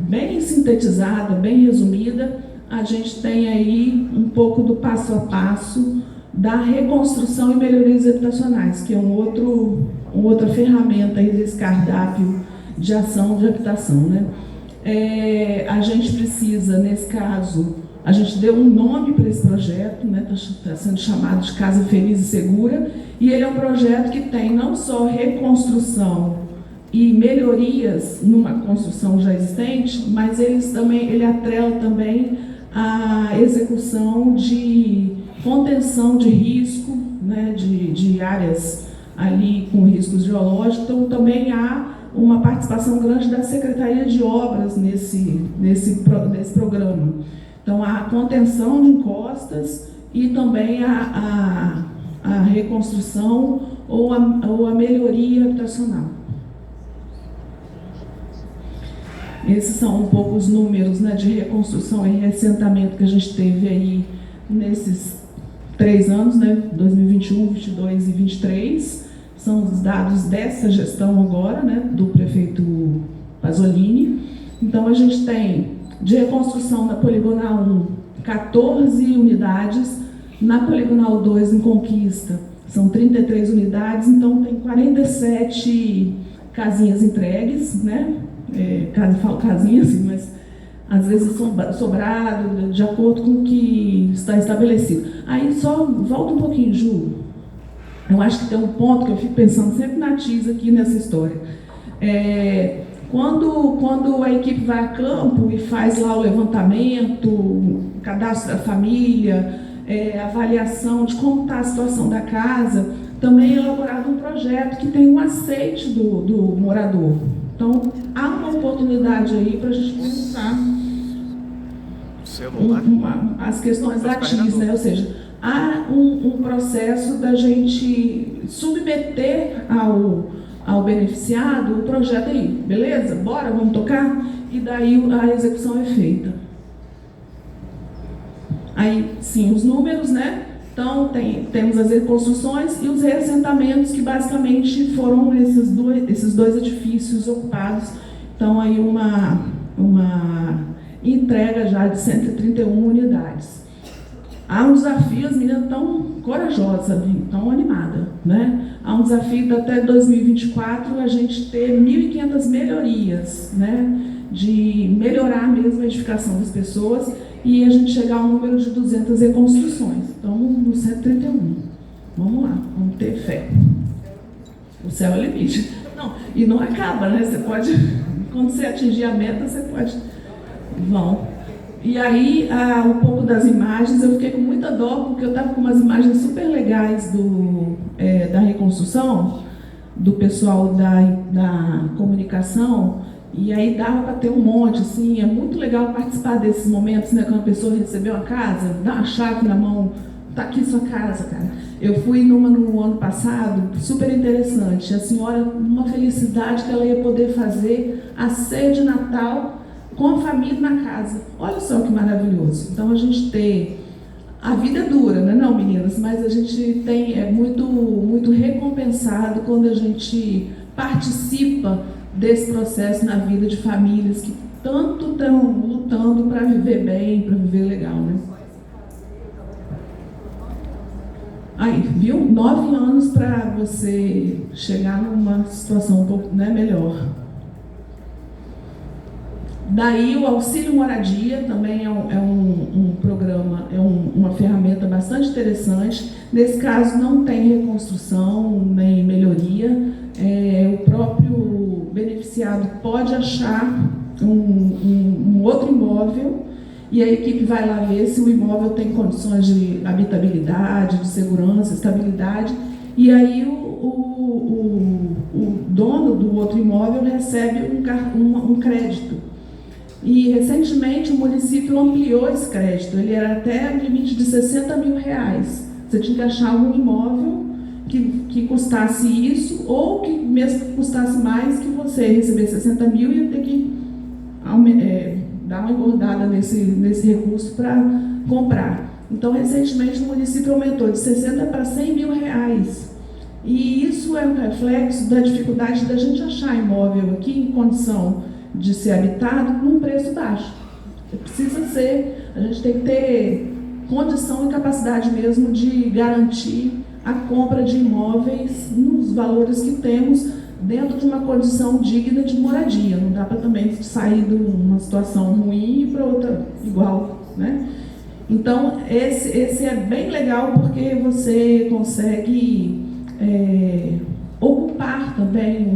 bem sintetizada, bem resumida, a gente tem aí um pouco do passo a passo da reconstrução e melhorias habitacionais, que é outra ferramenta aí desse cardápio de ação de habitação, né? A gente precisa, nesse caso, a gente deu um nome para esse projeto, né? Está sendo chamado de Casa Feliz e Segura, e ele é um projeto que tem não só reconstrução e melhorias numa construção já existente, mas ele atrela também a execução de contenção de risco, né, de áreas ali com riscos geológicos. Então também há uma participação grande da Secretaria de Obras nesse programa. Então, a contenção de encostas e também a reconstrução ou a melhoria habitacional. Esses são um pouco os números, né, de reconstrução e reassentamento que a gente teve aí nesses 3 anos, né, 2021, 2022 e 2023. São os dados dessa gestão agora, né, do prefeito Pasolini. Então, a gente tem de reconstrução na Poligonal 1, 14 unidades, na Poligonal 2, em Conquista, são 33 unidades, então tem 47 casinhas entregues, né? Falo casinha assim, mas às vezes sobrado, de acordo com o que está estabelecido. Aí só volta um pouquinho, Ju. Eu acho que tem um ponto que eu fico pensando sempre na TIS aqui nessa história. Quando a equipe vai a campo e faz lá o levantamento, cadastro da família, avaliação de como está a situação da casa, também é elaborado um projeto que tem um aceite do morador. Então, há uma oportunidade aí para a gente pensar as questões da TIS, né? Ou seja, há um processo da gente submeter ao beneficiado o projeto aí, beleza? Bora, vamos tocar? E daí a execução é feita. Aí, sim, os números, né? Então, temos as reconstruções e os reassentamentos, que basicamente foram esses dois edifícios ocupados. Então, aí uma entrega já de 131 unidades. Há um desafio, as meninas estão corajosas, estão animadas, né? Há um desafio até 2024 a gente ter 1.500 melhorias, né? De melhorar mesmo a edificação das pessoas e a gente chegar ao número de 200 reconstruções. Então, no 131. Vamos lá, vamos ter fé. O céu é o limite. Não, e não acaba, né? Você pode, quando você atingir a meta, você pode... Vão. E aí, um pouco das imagens, eu fiquei com muita dó, porque eu estava com umas imagens super legais da reconstrução, do pessoal da comunicação, e aí dava para ter um monte, assim, é muito legal participar desses momentos, né, quando a pessoa recebeu a casa, dá uma chave na mão, tá aqui sua casa, cara. Eu fui numa no ano passado, super interessante, a senhora, uma felicidade que ela ia poder fazer a ceia de Natal com a família na casa. Olha só que maravilhoso. Então a gente tem... A vida é dura, né, não, meninas? Mas a gente é muito, muito recompensado quando a gente participa desse processo na vida de famílias que tanto estão lutando para viver bem, para viver legal, né? Aí, viu? 9 anos para você chegar numa situação um pouco, né, melhor. Daí o auxílio moradia também é um programa, uma ferramenta bastante interessante. Nesse caso não tem reconstrução nem melhoria. O próprio beneficiado pode achar um outro imóvel e a equipe vai lá ver se o imóvel tem condições de habitabilidade, de segurança, estabilidade, e aí o dono do outro imóvel recebe um crédito. E, recentemente, o município ampliou esse crédito. Ele era até o limite de R$60 mil. Você tinha que achar um imóvel que custasse isso, ou que mesmo que custasse mais, que você receber 60 mil ia ter que dar uma engordada nesse recurso para comprar. Então, recentemente, o município aumentou de 60 para 100 mil reais. E isso é um reflexo da dificuldade da gente achar imóvel aqui em condição de ser habitado num preço baixo. Precisa ser, a gente tem que ter condição e capacidade mesmo de garantir a compra de imóveis nos valores que temos dentro de uma condição digna de moradia. Não dá para também sair de uma situação ruim e para outra igual, né? Então, esse é bem legal porque você consegue ocupar também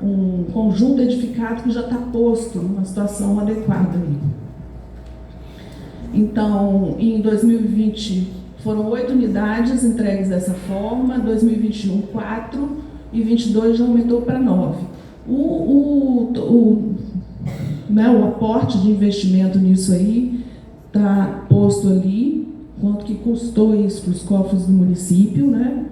um conjunto edificado que já está posto numa situação adequada. Então, em 2020, foram 8 unidades entregues dessa forma, 2021, 4, e 22 já aumentou para 9. O o aporte de investimento nisso aí está posto ali, quanto que custou isso para os cofres do município, né?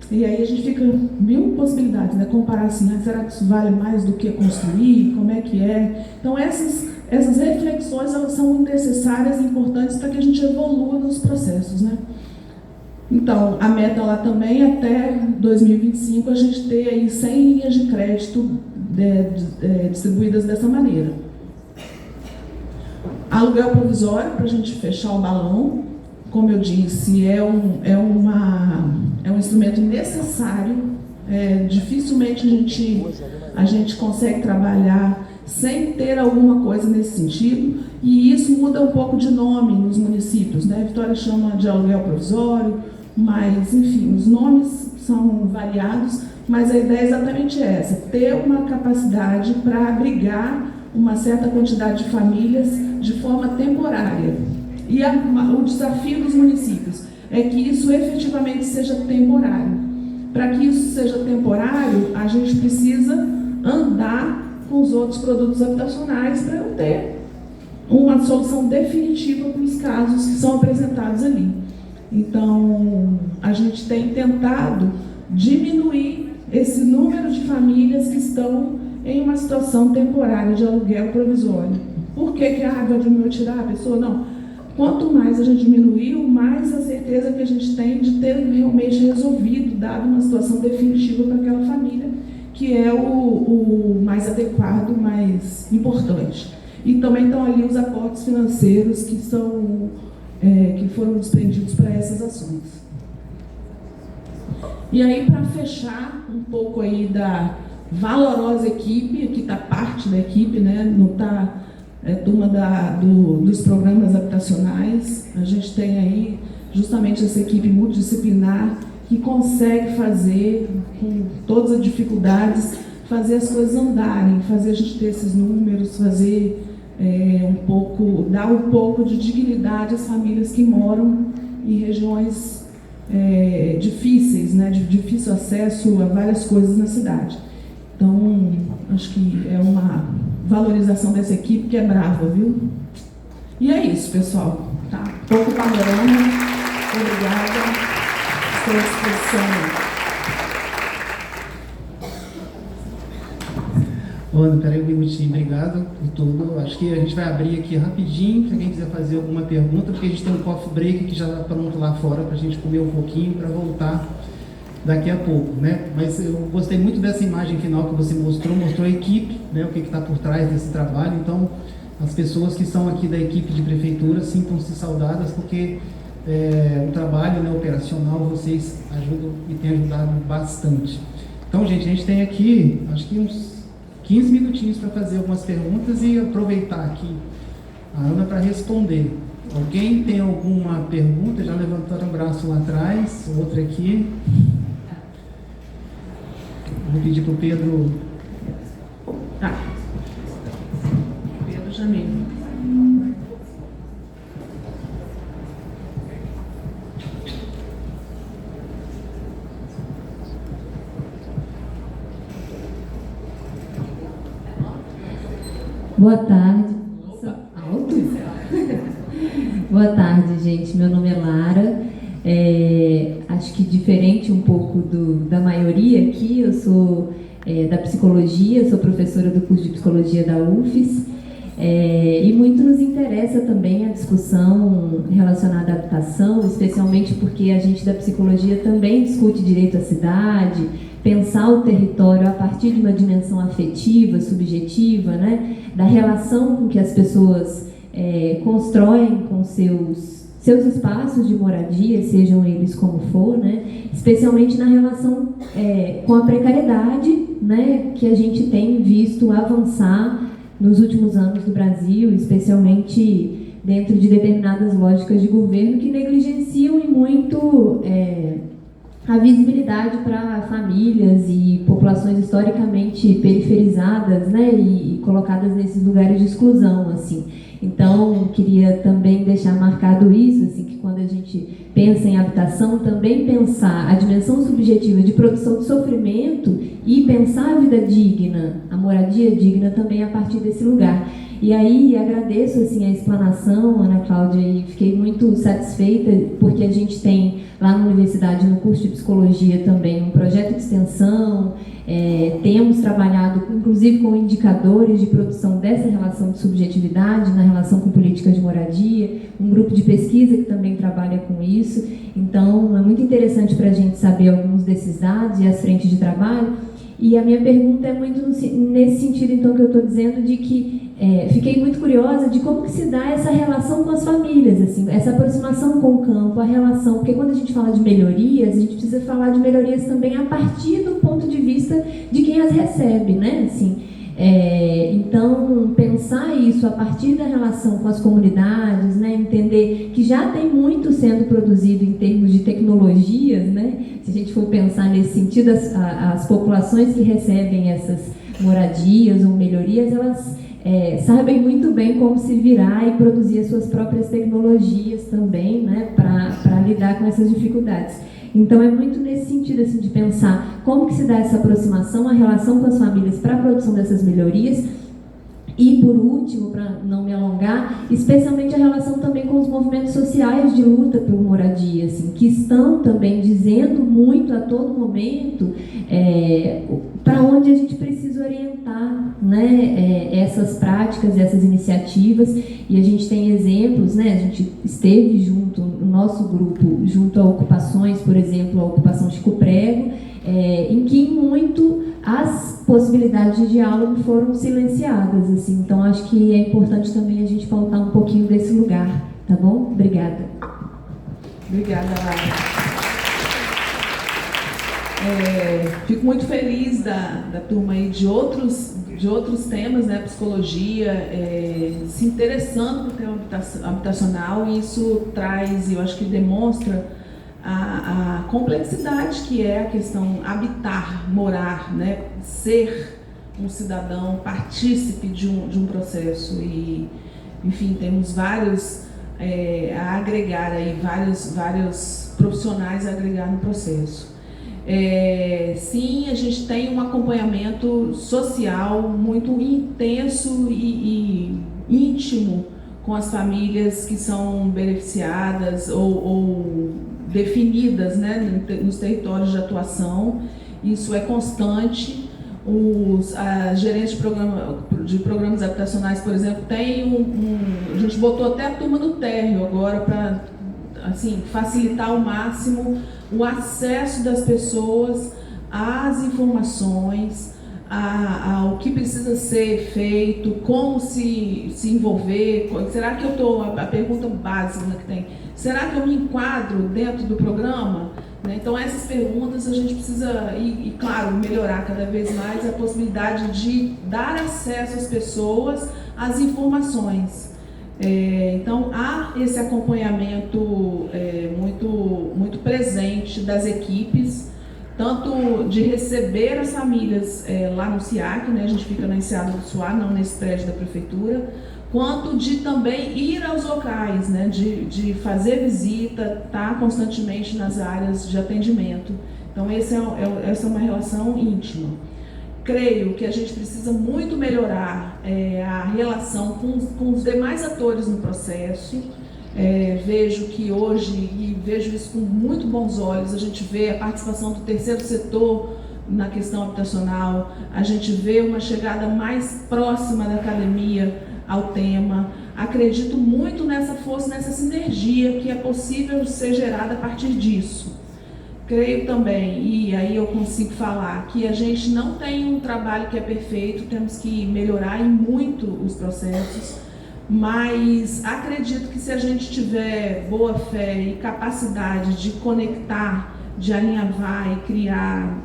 E aí a gente fica mil possibilidades, né? Comparar assim, né? Será que isso vale mais do que construir? Como é que é? Então essas reflexões, elas são necessárias e importantes para que a gente evolua nos processos, né? Então, a meta lá também, até 2025, a gente ter aí 100 linhas de crédito distribuídas dessa maneira. Aluguel provisório, para a gente fechar o balão, como eu disse, é um instrumento necessário. Dificilmente a gente consegue trabalhar sem ter alguma coisa nesse sentido, e isso muda um pouco de nome nos municípios, né? A Vitória chama de aluguel provisório, mas, enfim, os nomes são variados, mas a ideia é exatamente essa, ter uma capacidade para abrigar uma certa quantidade de famílias de forma temporária. E o desafio dos municípios é que isso efetivamente seja temporário. Para que isso seja temporário, a gente precisa andar com os outros produtos habitacionais para não ter uma solução definitiva para os casos que são apresentados ali. Então, a gente tem tentado diminuir esse número de famílias que estão em uma situação temporária de aluguel provisório. Por que vai diminuir tirar a pessoa? Não. Quanto mais a gente diminuiu, mais a certeza que a gente tem de ter realmente resolvido, dado uma situação definitiva para aquela família, que é o mais adequado, mais importante. E também estão ali os aportes financeiros que foram desprendidos para essas ações. E aí, para fechar um pouco aí da valorosa equipe, aqui está parte da equipe, né? Não está turma dos programas habitacionais. A gente tem aí justamente essa equipe multidisciplinar que consegue fazer, com todas as dificuldades, fazer as coisas andarem, fazer a gente ter esses números, fazer dar um pouco de dignidade às famílias que moram em regiões difíceis, né, de difícil acesso a várias coisas na cidade. Então, acho que é uma valorização dessa equipe que é brava, viu? E é isso, pessoal. Tá? Pouco panorama. Obrigada. Estou à disposição. Ana, peraí um minutinho, obrigado por tudo. Acho que a gente vai abrir aqui rapidinho, se alguém quiser fazer alguma pergunta, porque a gente tem um coffee break que já está pronto lá fora para a gente comer um pouquinho, para voltar daqui a pouco, né? Mas eu gostei muito dessa imagem final que você mostrou a equipe, né? O que está por trás desse trabalho. Então, as pessoas que são aqui da equipe de prefeitura sintam-se saudadas, porque o trabalho, né, operacional, vocês ajudam e têm ajudado bastante. Então, gente, a gente tem aqui, acho que uns 15 minutinhos para fazer algumas perguntas e aproveitar aqui a Ana para responder. Alguém tem alguma pergunta? Já levantaram o braço lá atrás, outra aqui. Vou pedir para o Pedro. Tá. Pedro Jamil. Boa tarde. Nossa, alto? Boa tarde, gente. Meu nome é Lara. Acho que diferente um pouco da maioria aqui, eu sou da psicologia, sou professora do curso de psicologia da UFES, e muito nos interessa também a discussão relacionada à habitação, especialmente porque a gente da psicologia também discute direito à cidade, pensar o território a partir de uma dimensão afetiva, subjetiva, né, da relação com que as pessoas constroem com seus espaços de moradia, sejam eles como for, né, especialmente na relação com a precariedade, né, que a gente tem visto avançar nos últimos anos no Brasil, especialmente dentro de determinadas lógicas de governo que negligenciam e muito a visibilidade para famílias e populações historicamente periferizadas, né, e colocadas nesses lugares de exclusão, assim. Então, queria também deixar marcado isso, assim, que quando a gente pensa em habitação, também pensar a dimensão subjetiva de produção de sofrimento e pensar a vida digna, a moradia digna também a partir desse lugar. E aí agradeço assim a explanação, Ana Cláudia, e fiquei muito satisfeita porque a gente tem lá na universidade, no curso de psicologia também, um projeto de extensão, temos trabalhado inclusive com indicadores de produção dessa relação de subjetividade na relação com políticas de moradia, um grupo de pesquisa que também trabalha com isso. Então é muito interessante para a gente saber alguns desses dados e as frentes de trabalho. E a minha pergunta é muito nesse sentido, então, que eu estou dizendo, de que fiquei muito curiosa de como que se dá essa relação com as famílias, assim, essa aproximação com o campo, a relação, porque quando a gente fala de melhorias, a gente precisa falar de melhorias também a partir do ponto de vista de quem as recebe, né, assim. Então, pensar isso a partir da relação com as comunidades, né, entender que já tem muito sendo produzido em termos de tecnologias, né, se a gente for pensar nesse sentido, as populações que recebem essas moradias ou melhorias, elas sabem muito bem como se virar e produzir as suas próprias tecnologias também, né, para lidar com essas dificuldades. Então, é muito nesse sentido assim, de pensar como que se dá essa aproximação, a relação com as famílias para a produção dessas melhorias. E, por último, para não me alongar, especialmente a relação também com os movimentos sociais de luta por moradia, assim, que estão também dizendo muito a todo momento para onde a gente precisa orientar, né, essas práticas, essas iniciativas. E a gente tem exemplos, né, a gente esteve junto, o nosso grupo, junto a ocupações, por exemplo, a ocupação Chico Prego, em que muito as possibilidades de diálogo foram silenciadas, assim. Então acho que é importante também a gente pautar um pouquinho desse lugar, tá bom? Obrigada. Obrigada, Lara. Fico muito feliz da turma aí de outros temas, né, psicologia, se interessando no tema habitacional, e isso traz, eu acho que demonstra a complexidade que é a questão habitar, morar, né, ser um cidadão partícipe de um processo. E, enfim, temos vários a agregar aí, vários profissionais a agregar no processo. Sim, a gente tem um acompanhamento social muito intenso e íntimo com as famílias que são beneficiadas ou definidas, né, nos territórios de atuação. Isso é constante. Os gerentes de programas habitacionais, por exemplo, a gente botou até a turma do térreo agora para assim, facilitar ao máximo o acesso das pessoas às informações, ao que precisa ser feito, como se envolver. Será que eu estou, a pergunta básica que tem, será que eu me enquadro dentro do programa? Então essas perguntas a gente precisa, e claro, melhorar cada vez mais a possibilidade de dar acesso às pessoas às informações. Então há esse acompanhamento muito presente das equipes, tanto de receber as famílias lá no SIAC, né, a gente fica na Enseada do Suá, não nesse prédio da prefeitura, quanto de também ir aos locais, né, de fazer visita, estar constantemente nas áreas de atendimento. Então essa é uma relação íntima. Creio que a gente precisa muito melhorar a relação com os demais atores no processo. Vejo que hoje, e vejo isso com muito bons olhos, a gente vê a participação do terceiro setor na questão habitacional, a gente vê uma chegada mais próxima da academia ao tema. Acredito muito nessa força, nessa sinergia que é possível ser gerada a partir disso. Creio também, e aí eu consigo falar, que a gente não tem um trabalho que é perfeito, temos que melhorar em muito os processos, mas acredito que se a gente tiver boa fé e capacidade de conectar, de alinhavar e criar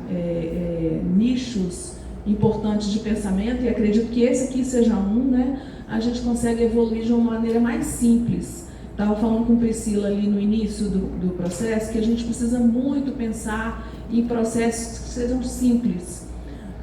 nichos importantes de pensamento, e acredito que esse aqui seja um, né, a gente consegue evoluir de uma maneira mais simples. Estava falando com Priscila ali no início do processo que a gente precisa muito pensar em processos que sejam simples.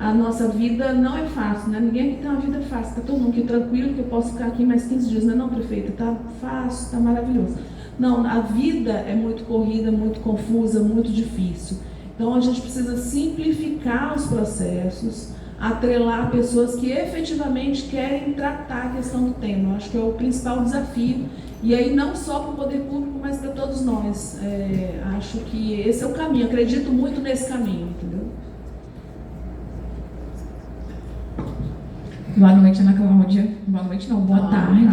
a nossa vida não é fácil, né? Ninguém aqui tem uma vida fácil, está todo mundo aqui tranquilo, que eu posso ficar aqui mais 15 dias, não, prefeita? Está fácil, está maravilhoso. Não, a vida é muito corrida, muito confusa, muito difícil. Então, a gente precisa simplificar os processos, atrelar pessoas que efetivamente querem tratar a questão do tema. Eu acho que é o principal desafio. E aí, não só para o poder público, mas para todos nós. Acho que esse é o caminho, acredito muito nesse caminho, entendeu? Boa noite, Ana Cláudia. Boa noite, não, boa tarde.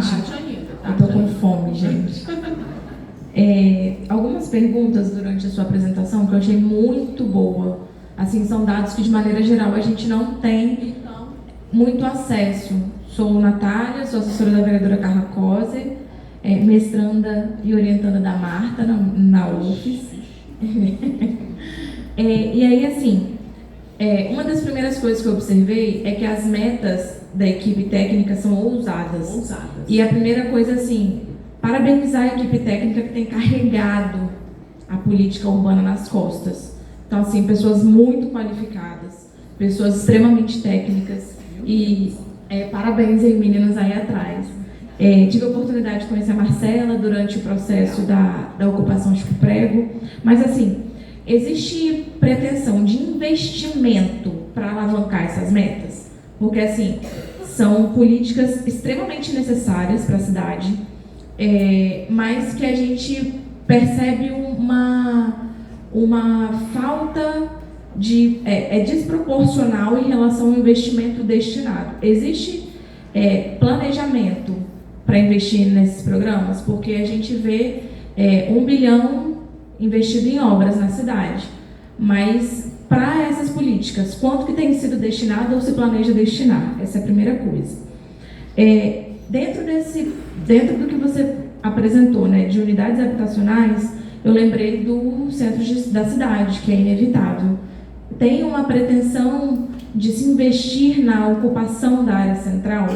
Eu estou com fome, gente. Algumas perguntas durante a sua apresentação que eu achei muito boa. Assim, são dados que, de maneira geral, a gente não tem muito acesso. Sou Natália, sou assessora da vereadora Carla Coser, mestranda e orientanda da Marta na UFES. E aí, assim, uma das primeiras coisas que eu observei é que as metas da equipe técnica são ousadas. E a primeira coisa, assim, parabenizar a equipe técnica que tem carregado a política urbana nas costas. Então, assim, pessoas muito qualificadas, pessoas extremamente técnicas e parabéns aí, meninas aí atrás. Tive a oportunidade de conhecer a Marcela durante o processo da ocupação de Prego, mas, assim, existe pretensão de investimento para alavancar essas metas? Porque, assim, são políticas extremamente necessárias para a cidade, mas que a gente percebe uma falta de... desproporcional em relação ao investimento destinado. Existe planejamento para investir nesses programas? Porque a gente vê 1 bilhão investido em obras na cidade, mas para essas políticas, quanto que tem sido destinado ou se planeja destinar? Essa é a primeira coisa. Dentro do que você apresentou, né, de unidades habitacionais, eu lembrei do centro da cidade, que é inevitável. Tem uma pretensão de se investir na ocupação da área central,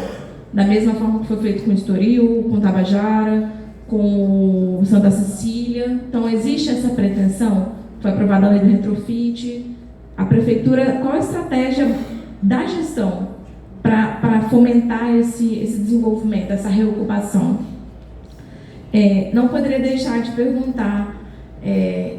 da mesma forma que foi feito com o Estoril, com Tabajara, com o Santa Cecília. Então, existe essa pretensão? Foi aprovada a lei do retrofit. A prefeitura, qual a estratégia da gestão para fomentar esse desenvolvimento, essa reocupação? Não poderia deixar de perguntar,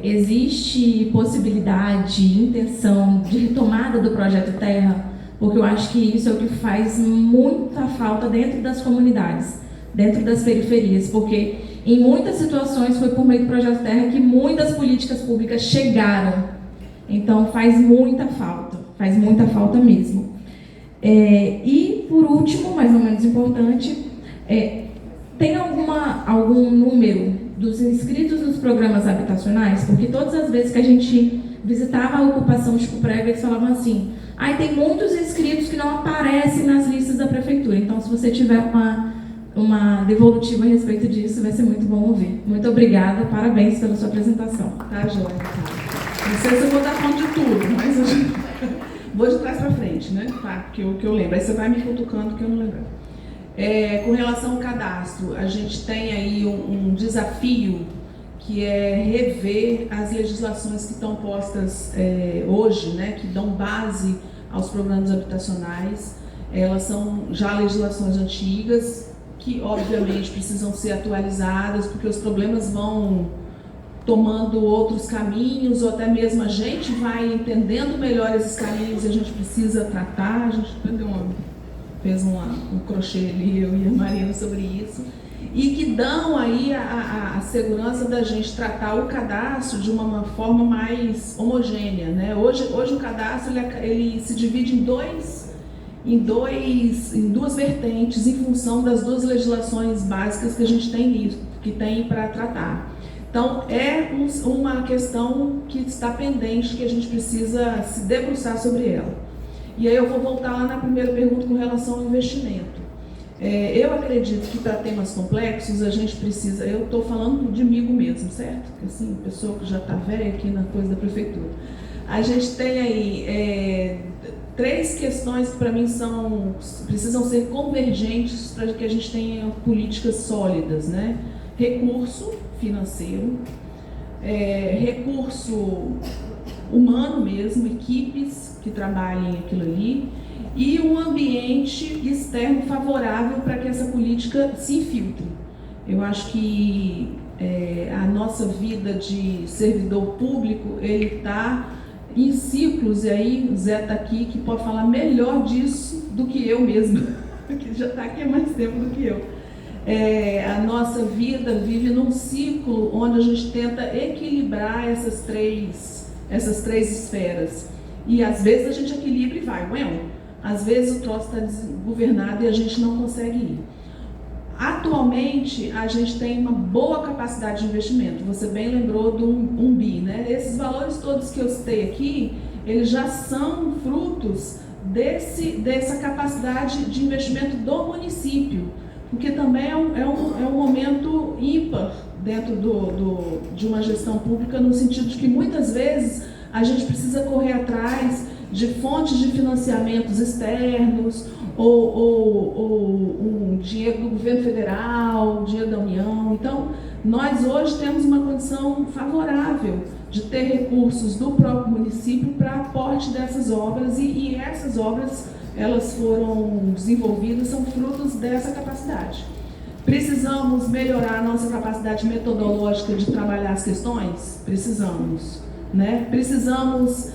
existe possibilidade, intenção de retomada do Projeto Terra? Porque eu acho que isso é o que faz muita falta dentro das comunidades, dentro das periferias, porque em muitas situações foi por meio do Projeto Terra que muitas políticas públicas chegaram. Então faz muita falta mesmo. E por último, mais ou menos importante, tem algum número dos inscritos nos programas habitacionais? Porque todas as vezes que a gente visitava a ocupação de Prego, eles falavam assim: tem muitos inscritos que não aparecem nas listas da prefeitura. Então, se você tiver uma devolutiva a respeito disso, vai ser muito bom ouvir. Muito obrigada, parabéns pela sua apresentação. Tá, joia. Não sei se eu vou dar conta de tudo, mas eu vou de trás para frente, né? Tá, que eu lembro. Aí você vai me cutucando que eu não lembro. Com relação ao cadastro, a gente tem aí um desafio que é rever as legislações que estão postas hoje, né, que dão base aos programas habitacionais. Elas são já legislações antigas, que obviamente precisam ser atualizadas, porque os problemas vão tomando outros caminhos, ou até mesmo a gente vai entendendo melhor esses caminhos e a gente precisa tratar. A gente fez um crochê ali, eu e a Marina, sobre isso, e que dão aí a segurança da gente tratar o cadastro de uma forma mais homogênea, né? Hoje o cadastro ele se divide em duas vertentes, em função das duas legislações básicas que a gente tem para tratar. Então, uma questão que está pendente, que a gente precisa se debruçar sobre ela. E aí eu vou voltar lá na primeira pergunta com relação ao investimento. Eu acredito que para temas complexos a gente precisa... Eu estou falando de mim mesmo, certo? Porque, assim, pessoa que já está velha aqui na coisa da prefeitura. A gente tem aí 3 questões que para mim precisam ser convergentes para que a gente tenha políticas sólidas, né? Recurso financeiro, recurso humano mesmo, equipes que trabalhem aquilo ali e um ambiente externo favorável para que essa política se infiltre. Eu acho que a nossa vida de servidor público, ele está em ciclos, e aí o Zé está aqui que pode falar melhor disso do que eu mesmo, que já está aqui há mais tempo do que eu. A nossa vida vive num ciclo onde a gente tenta equilibrar essas três esferas. E às vezes a gente equilibra e vai, às vezes o troço está desgovernado e a gente não consegue ir. Atualmente, a gente tem uma boa capacidade de investimento. Você bem lembrou do bi, né? Esses valores todos que eu citei aqui, eles já são frutos dessa capacidade de investimento do município, porque também é um momento ímpar dentro de uma gestão pública, no sentido de que muitas vezes a gente precisa correr atrás de fontes de financiamentos externos, ou um dinheiro do governo federal, dinheiro da União. Então, nós hoje temos uma condição favorável de ter recursos do próprio município para aporte dessas obras, e essas obras, elas foram desenvolvidas, são frutos dessa capacidade. Precisamos melhorar a nossa capacidade metodológica de trabalhar as questões? Precisamos, né? Precisamos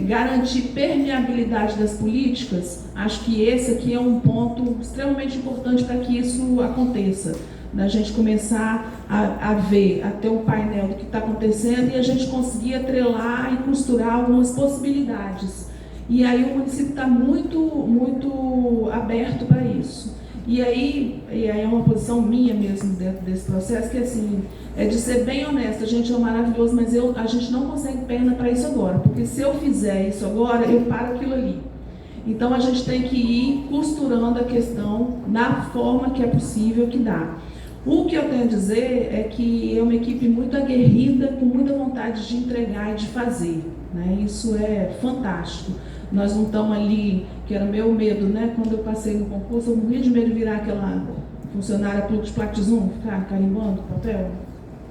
garantir permeabilidade das políticas. Acho que esse aqui é um ponto extremamente importante para que isso aconteça, da gente começar a ver, a ter um painel do que está acontecendo e a gente conseguir atrelar e costurar algumas possibilidades. E aí o município está muito aberto para isso. E aí é uma posição minha mesmo dentro desse processo, que assim, é de ser bem honesta. A gente é maravilhoso, mas a gente não consegue perna para isso agora, porque se eu fizer isso agora, eu paro aquilo ali. Então a gente tem que ir costurando a questão na forma que é possível, que dá. O que eu tenho a dizer é que é uma equipe muito aguerrida, com muita vontade de entregar e de fazer, né? Isso é fantástico. Nós não estamos ali, que era meu medo, né? Quando eu passei no concurso, eu morria de medo de virar aquela funcionária Plux Platizum, ficar carimbando papel,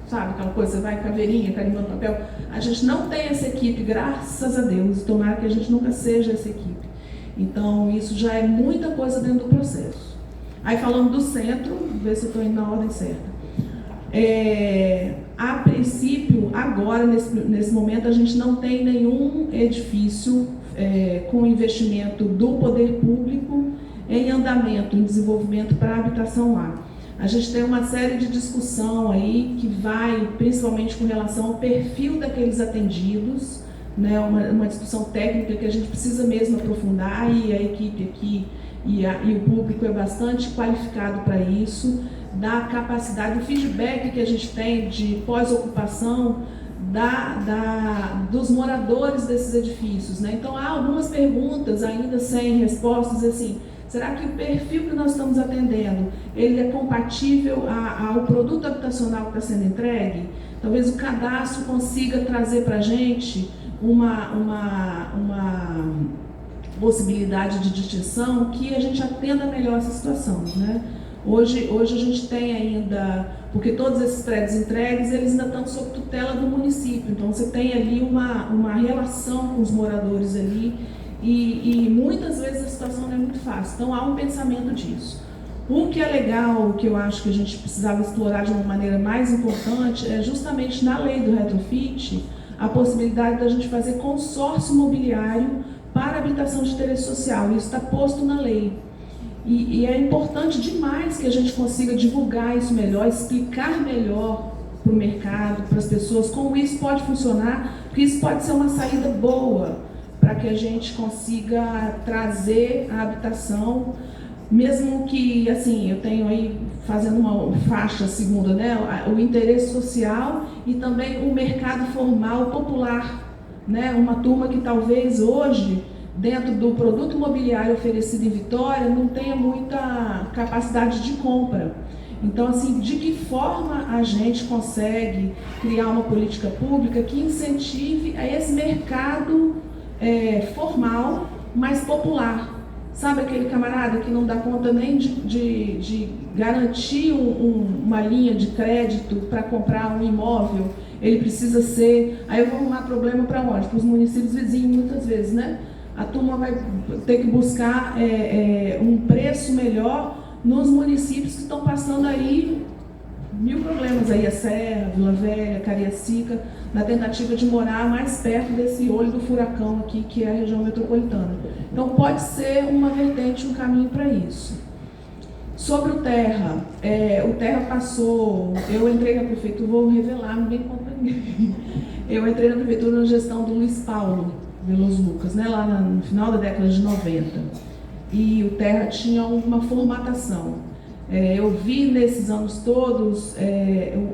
sabe? Aquela coisa, você vai caveirinha, carimbando papel. A gente não tem essa equipe, graças a Deus, e tomara que a gente nunca seja essa equipe. Então, isso já é muita coisa dentro do processo. Aí, falando do centro, ver se eu estou indo na ordem certa. A princípio, agora, nesse momento, a gente não tem nenhum edifício com investimento do poder público em andamento, em desenvolvimento para a habitação lá. A gente tem uma série de discussão aí que vai, principalmente com relação ao perfil daqueles atendidos, né, uma discussão técnica que a gente precisa mesmo aprofundar, e a equipe aqui e o público é bastante qualificado para isso, da capacidade, do feedback que a gente tem de pós-ocupação dos moradores desses edifícios, né? Então, há algumas perguntas ainda sem respostas, assim, será que o perfil que nós estamos atendendo, ele é compatível ao produto habitacional que está sendo entregue? Talvez o cadastro consiga trazer para a gente uma possibilidade de distinção que a gente atenda melhor essa situação, né? Hoje a gente tem ainda, porque todos esses prédios entregues, eles ainda estão sob tutela do município, então você tem ali uma relação com os moradores ali, e muitas vezes a situação não é muito fácil, então há um pensamento disso. O que é legal, o que eu acho que a gente precisava explorar de uma maneira mais importante, é justamente na lei do retrofit, a possibilidade da gente fazer consórcio imobiliário para habitação de interesse social. Isso está posto na lei. E é importante demais que a gente consiga divulgar isso melhor, explicar melhor para o mercado, para as pessoas, como isso pode funcionar, porque isso pode ser uma saída boa para que a gente consiga trazer a habitação, mesmo que, assim, eu tenho aí, fazendo uma faixa segunda, né, o interesse social e também o mercado formal popular, né, uma turma que talvez hoje, dentro do produto imobiliário oferecido em Vitória, não tenha muita capacidade de compra. Então, assim, de que forma a gente consegue criar uma política pública que incentive a esse mercado formal, mais popular, Sabe aquele camarada que não dá conta nem de garantir uma linha de crédito para comprar um imóvel? Ele precisa ser... Aí eu vou arrumar problema para onde? Para os municípios vizinhos, muitas vezes, né? A turma vai ter que buscar um preço melhor nos municípios que estão passando aí 1000 problemas, aí a Serra, Vila Velha, Cariacica, na tentativa de morar mais perto desse olho do furacão aqui, que é a região metropolitana. Então pode ser uma vertente, um caminho para isso. Sobre o Terra, o Terra passou, eu entrei na prefeitura, vou revelar, ninguém conta pra ninguém. Eu entrei na prefeitura na gestão do Luiz Paulo Veloso Lucas, né, lá no final da década de 90. E o Terra tinha uma formatação. Eu vi nesses anos todos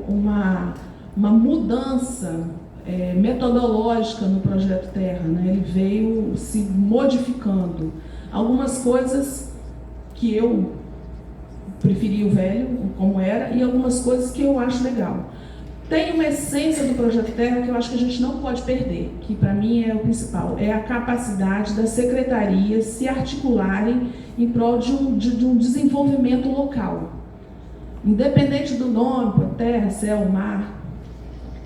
uma mudança metodológica no projeto Terra, né? Ele veio se modificando. Algumas coisas que eu preferi o velho, como era, e algumas coisas que eu acho legal. Tem uma essência do Projeto Terra que eu acho que a gente não pode perder, que para mim é o principal, é a capacidade das secretarias se articularem em prol de um desenvolvimento local. Independente do nome, terra, céu, mar,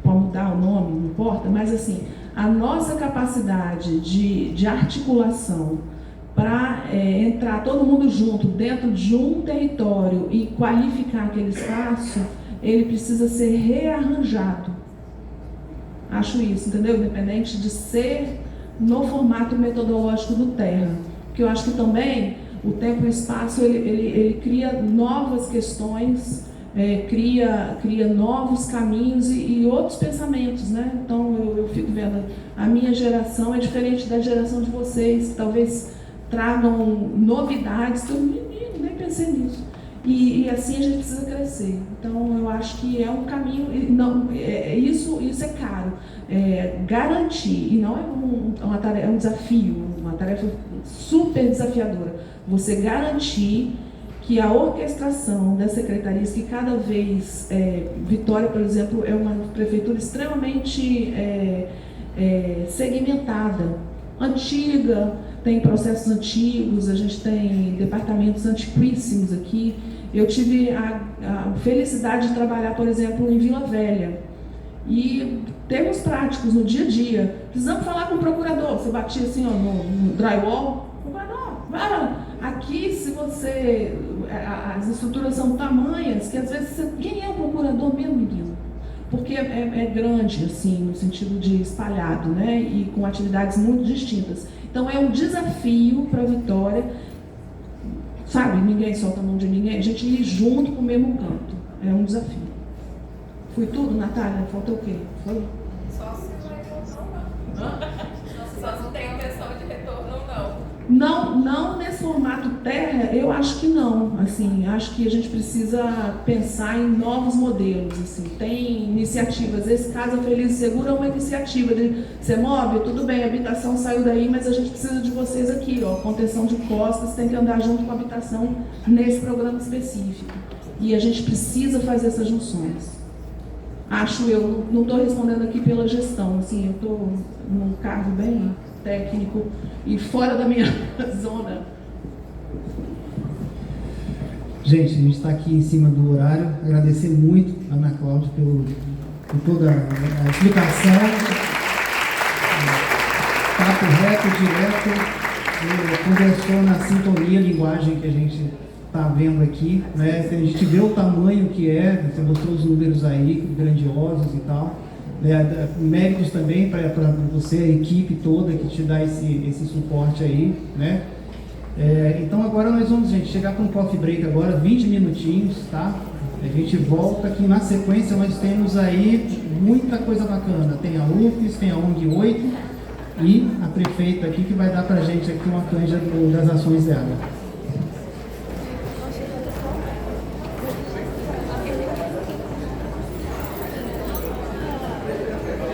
pode mudar o nome, não importa, mas assim, a nossa capacidade de articulação para entrar todo mundo junto dentro de um território e qualificar aquele espaço, ele precisa ser rearranjado. Acho isso, entendeu? Independente de ser no formato metodológico do Terra. Porque eu acho que também o tempo e o espaço, ele cria novas questões, cria novos caminhos e outros pensamentos, né? Então eu fico vendo, a minha geração é diferente da geração de vocês, que talvez tragam novidades, que eu nem pensei nisso. E assim a gente precisa crescer. Então eu acho que é um caminho, isso é caro. Garantir, e não é uma tarefa, é um desafio, uma tarefa super desafiadora. Você garantir que a orquestração das secretarias, que cada vez, Vitória, por exemplo, é uma prefeitura extremamente segmentada, antiga, tem processos antigos, a gente tem departamentos antiquíssimos aqui. Eu tive a felicidade de trabalhar, por exemplo, em Vila Velha. E termos práticos no dia a dia. Precisamos falar com o procurador. Você batia assim, ó, no drywall. Aqui, se você... As estruturas são tamanhas que às vezes... Quem é o procurador mesmo, menino? Porque é grande, assim, no sentido de espalhado, né? E com atividades muito distintas. Então é um desafio para a Vitória, sabe? Ninguém solta a mão de ninguém, a gente ir junto para o mesmo canto. É um desafio. Foi tudo, Natália? Faltou o quê? Foi? Só se não é retorno, não. Só se tem intenção de retorno ou não. Não nesse formato Terra, eu acho que não. Assim, acho que a gente precisa pensar em novos modelos. Assim. Tem iniciativas. Esse Casa Feliz e Seguro é uma iniciativa de CEMOB, tudo bem, a habitação saiu daí, mas a gente precisa de vocês aqui. Ó, contenção de costas tem que andar junto com a habitação nesse programa específico. E a gente precisa fazer essas junções. Acho eu, não estou respondendo aqui pela gestão, assim, eu estou num cargo bem técnico e fora da minha zona. Gente, a gente está aqui em cima do horário. Agradecer muito a Ana Cláudia por toda a explicação. Papo reto, direto, conversou na sintonia, linguagem que a gente está vendo aqui, né? A gente vê o tamanho que é, você mostrou os números aí, grandiosos e tal. Méritos também para você, a equipe toda que te dá esse suporte aí, né? Então agora nós vamos, gente, chegar com um coffee break agora, 20 minutinhos, tá? A gente volta aqui na sequência, nós temos aí muita coisa bacana. Tem a UFES, tem a ONG 8 e a prefeita aqui que vai dar pra gente aqui uma canja das ações dela.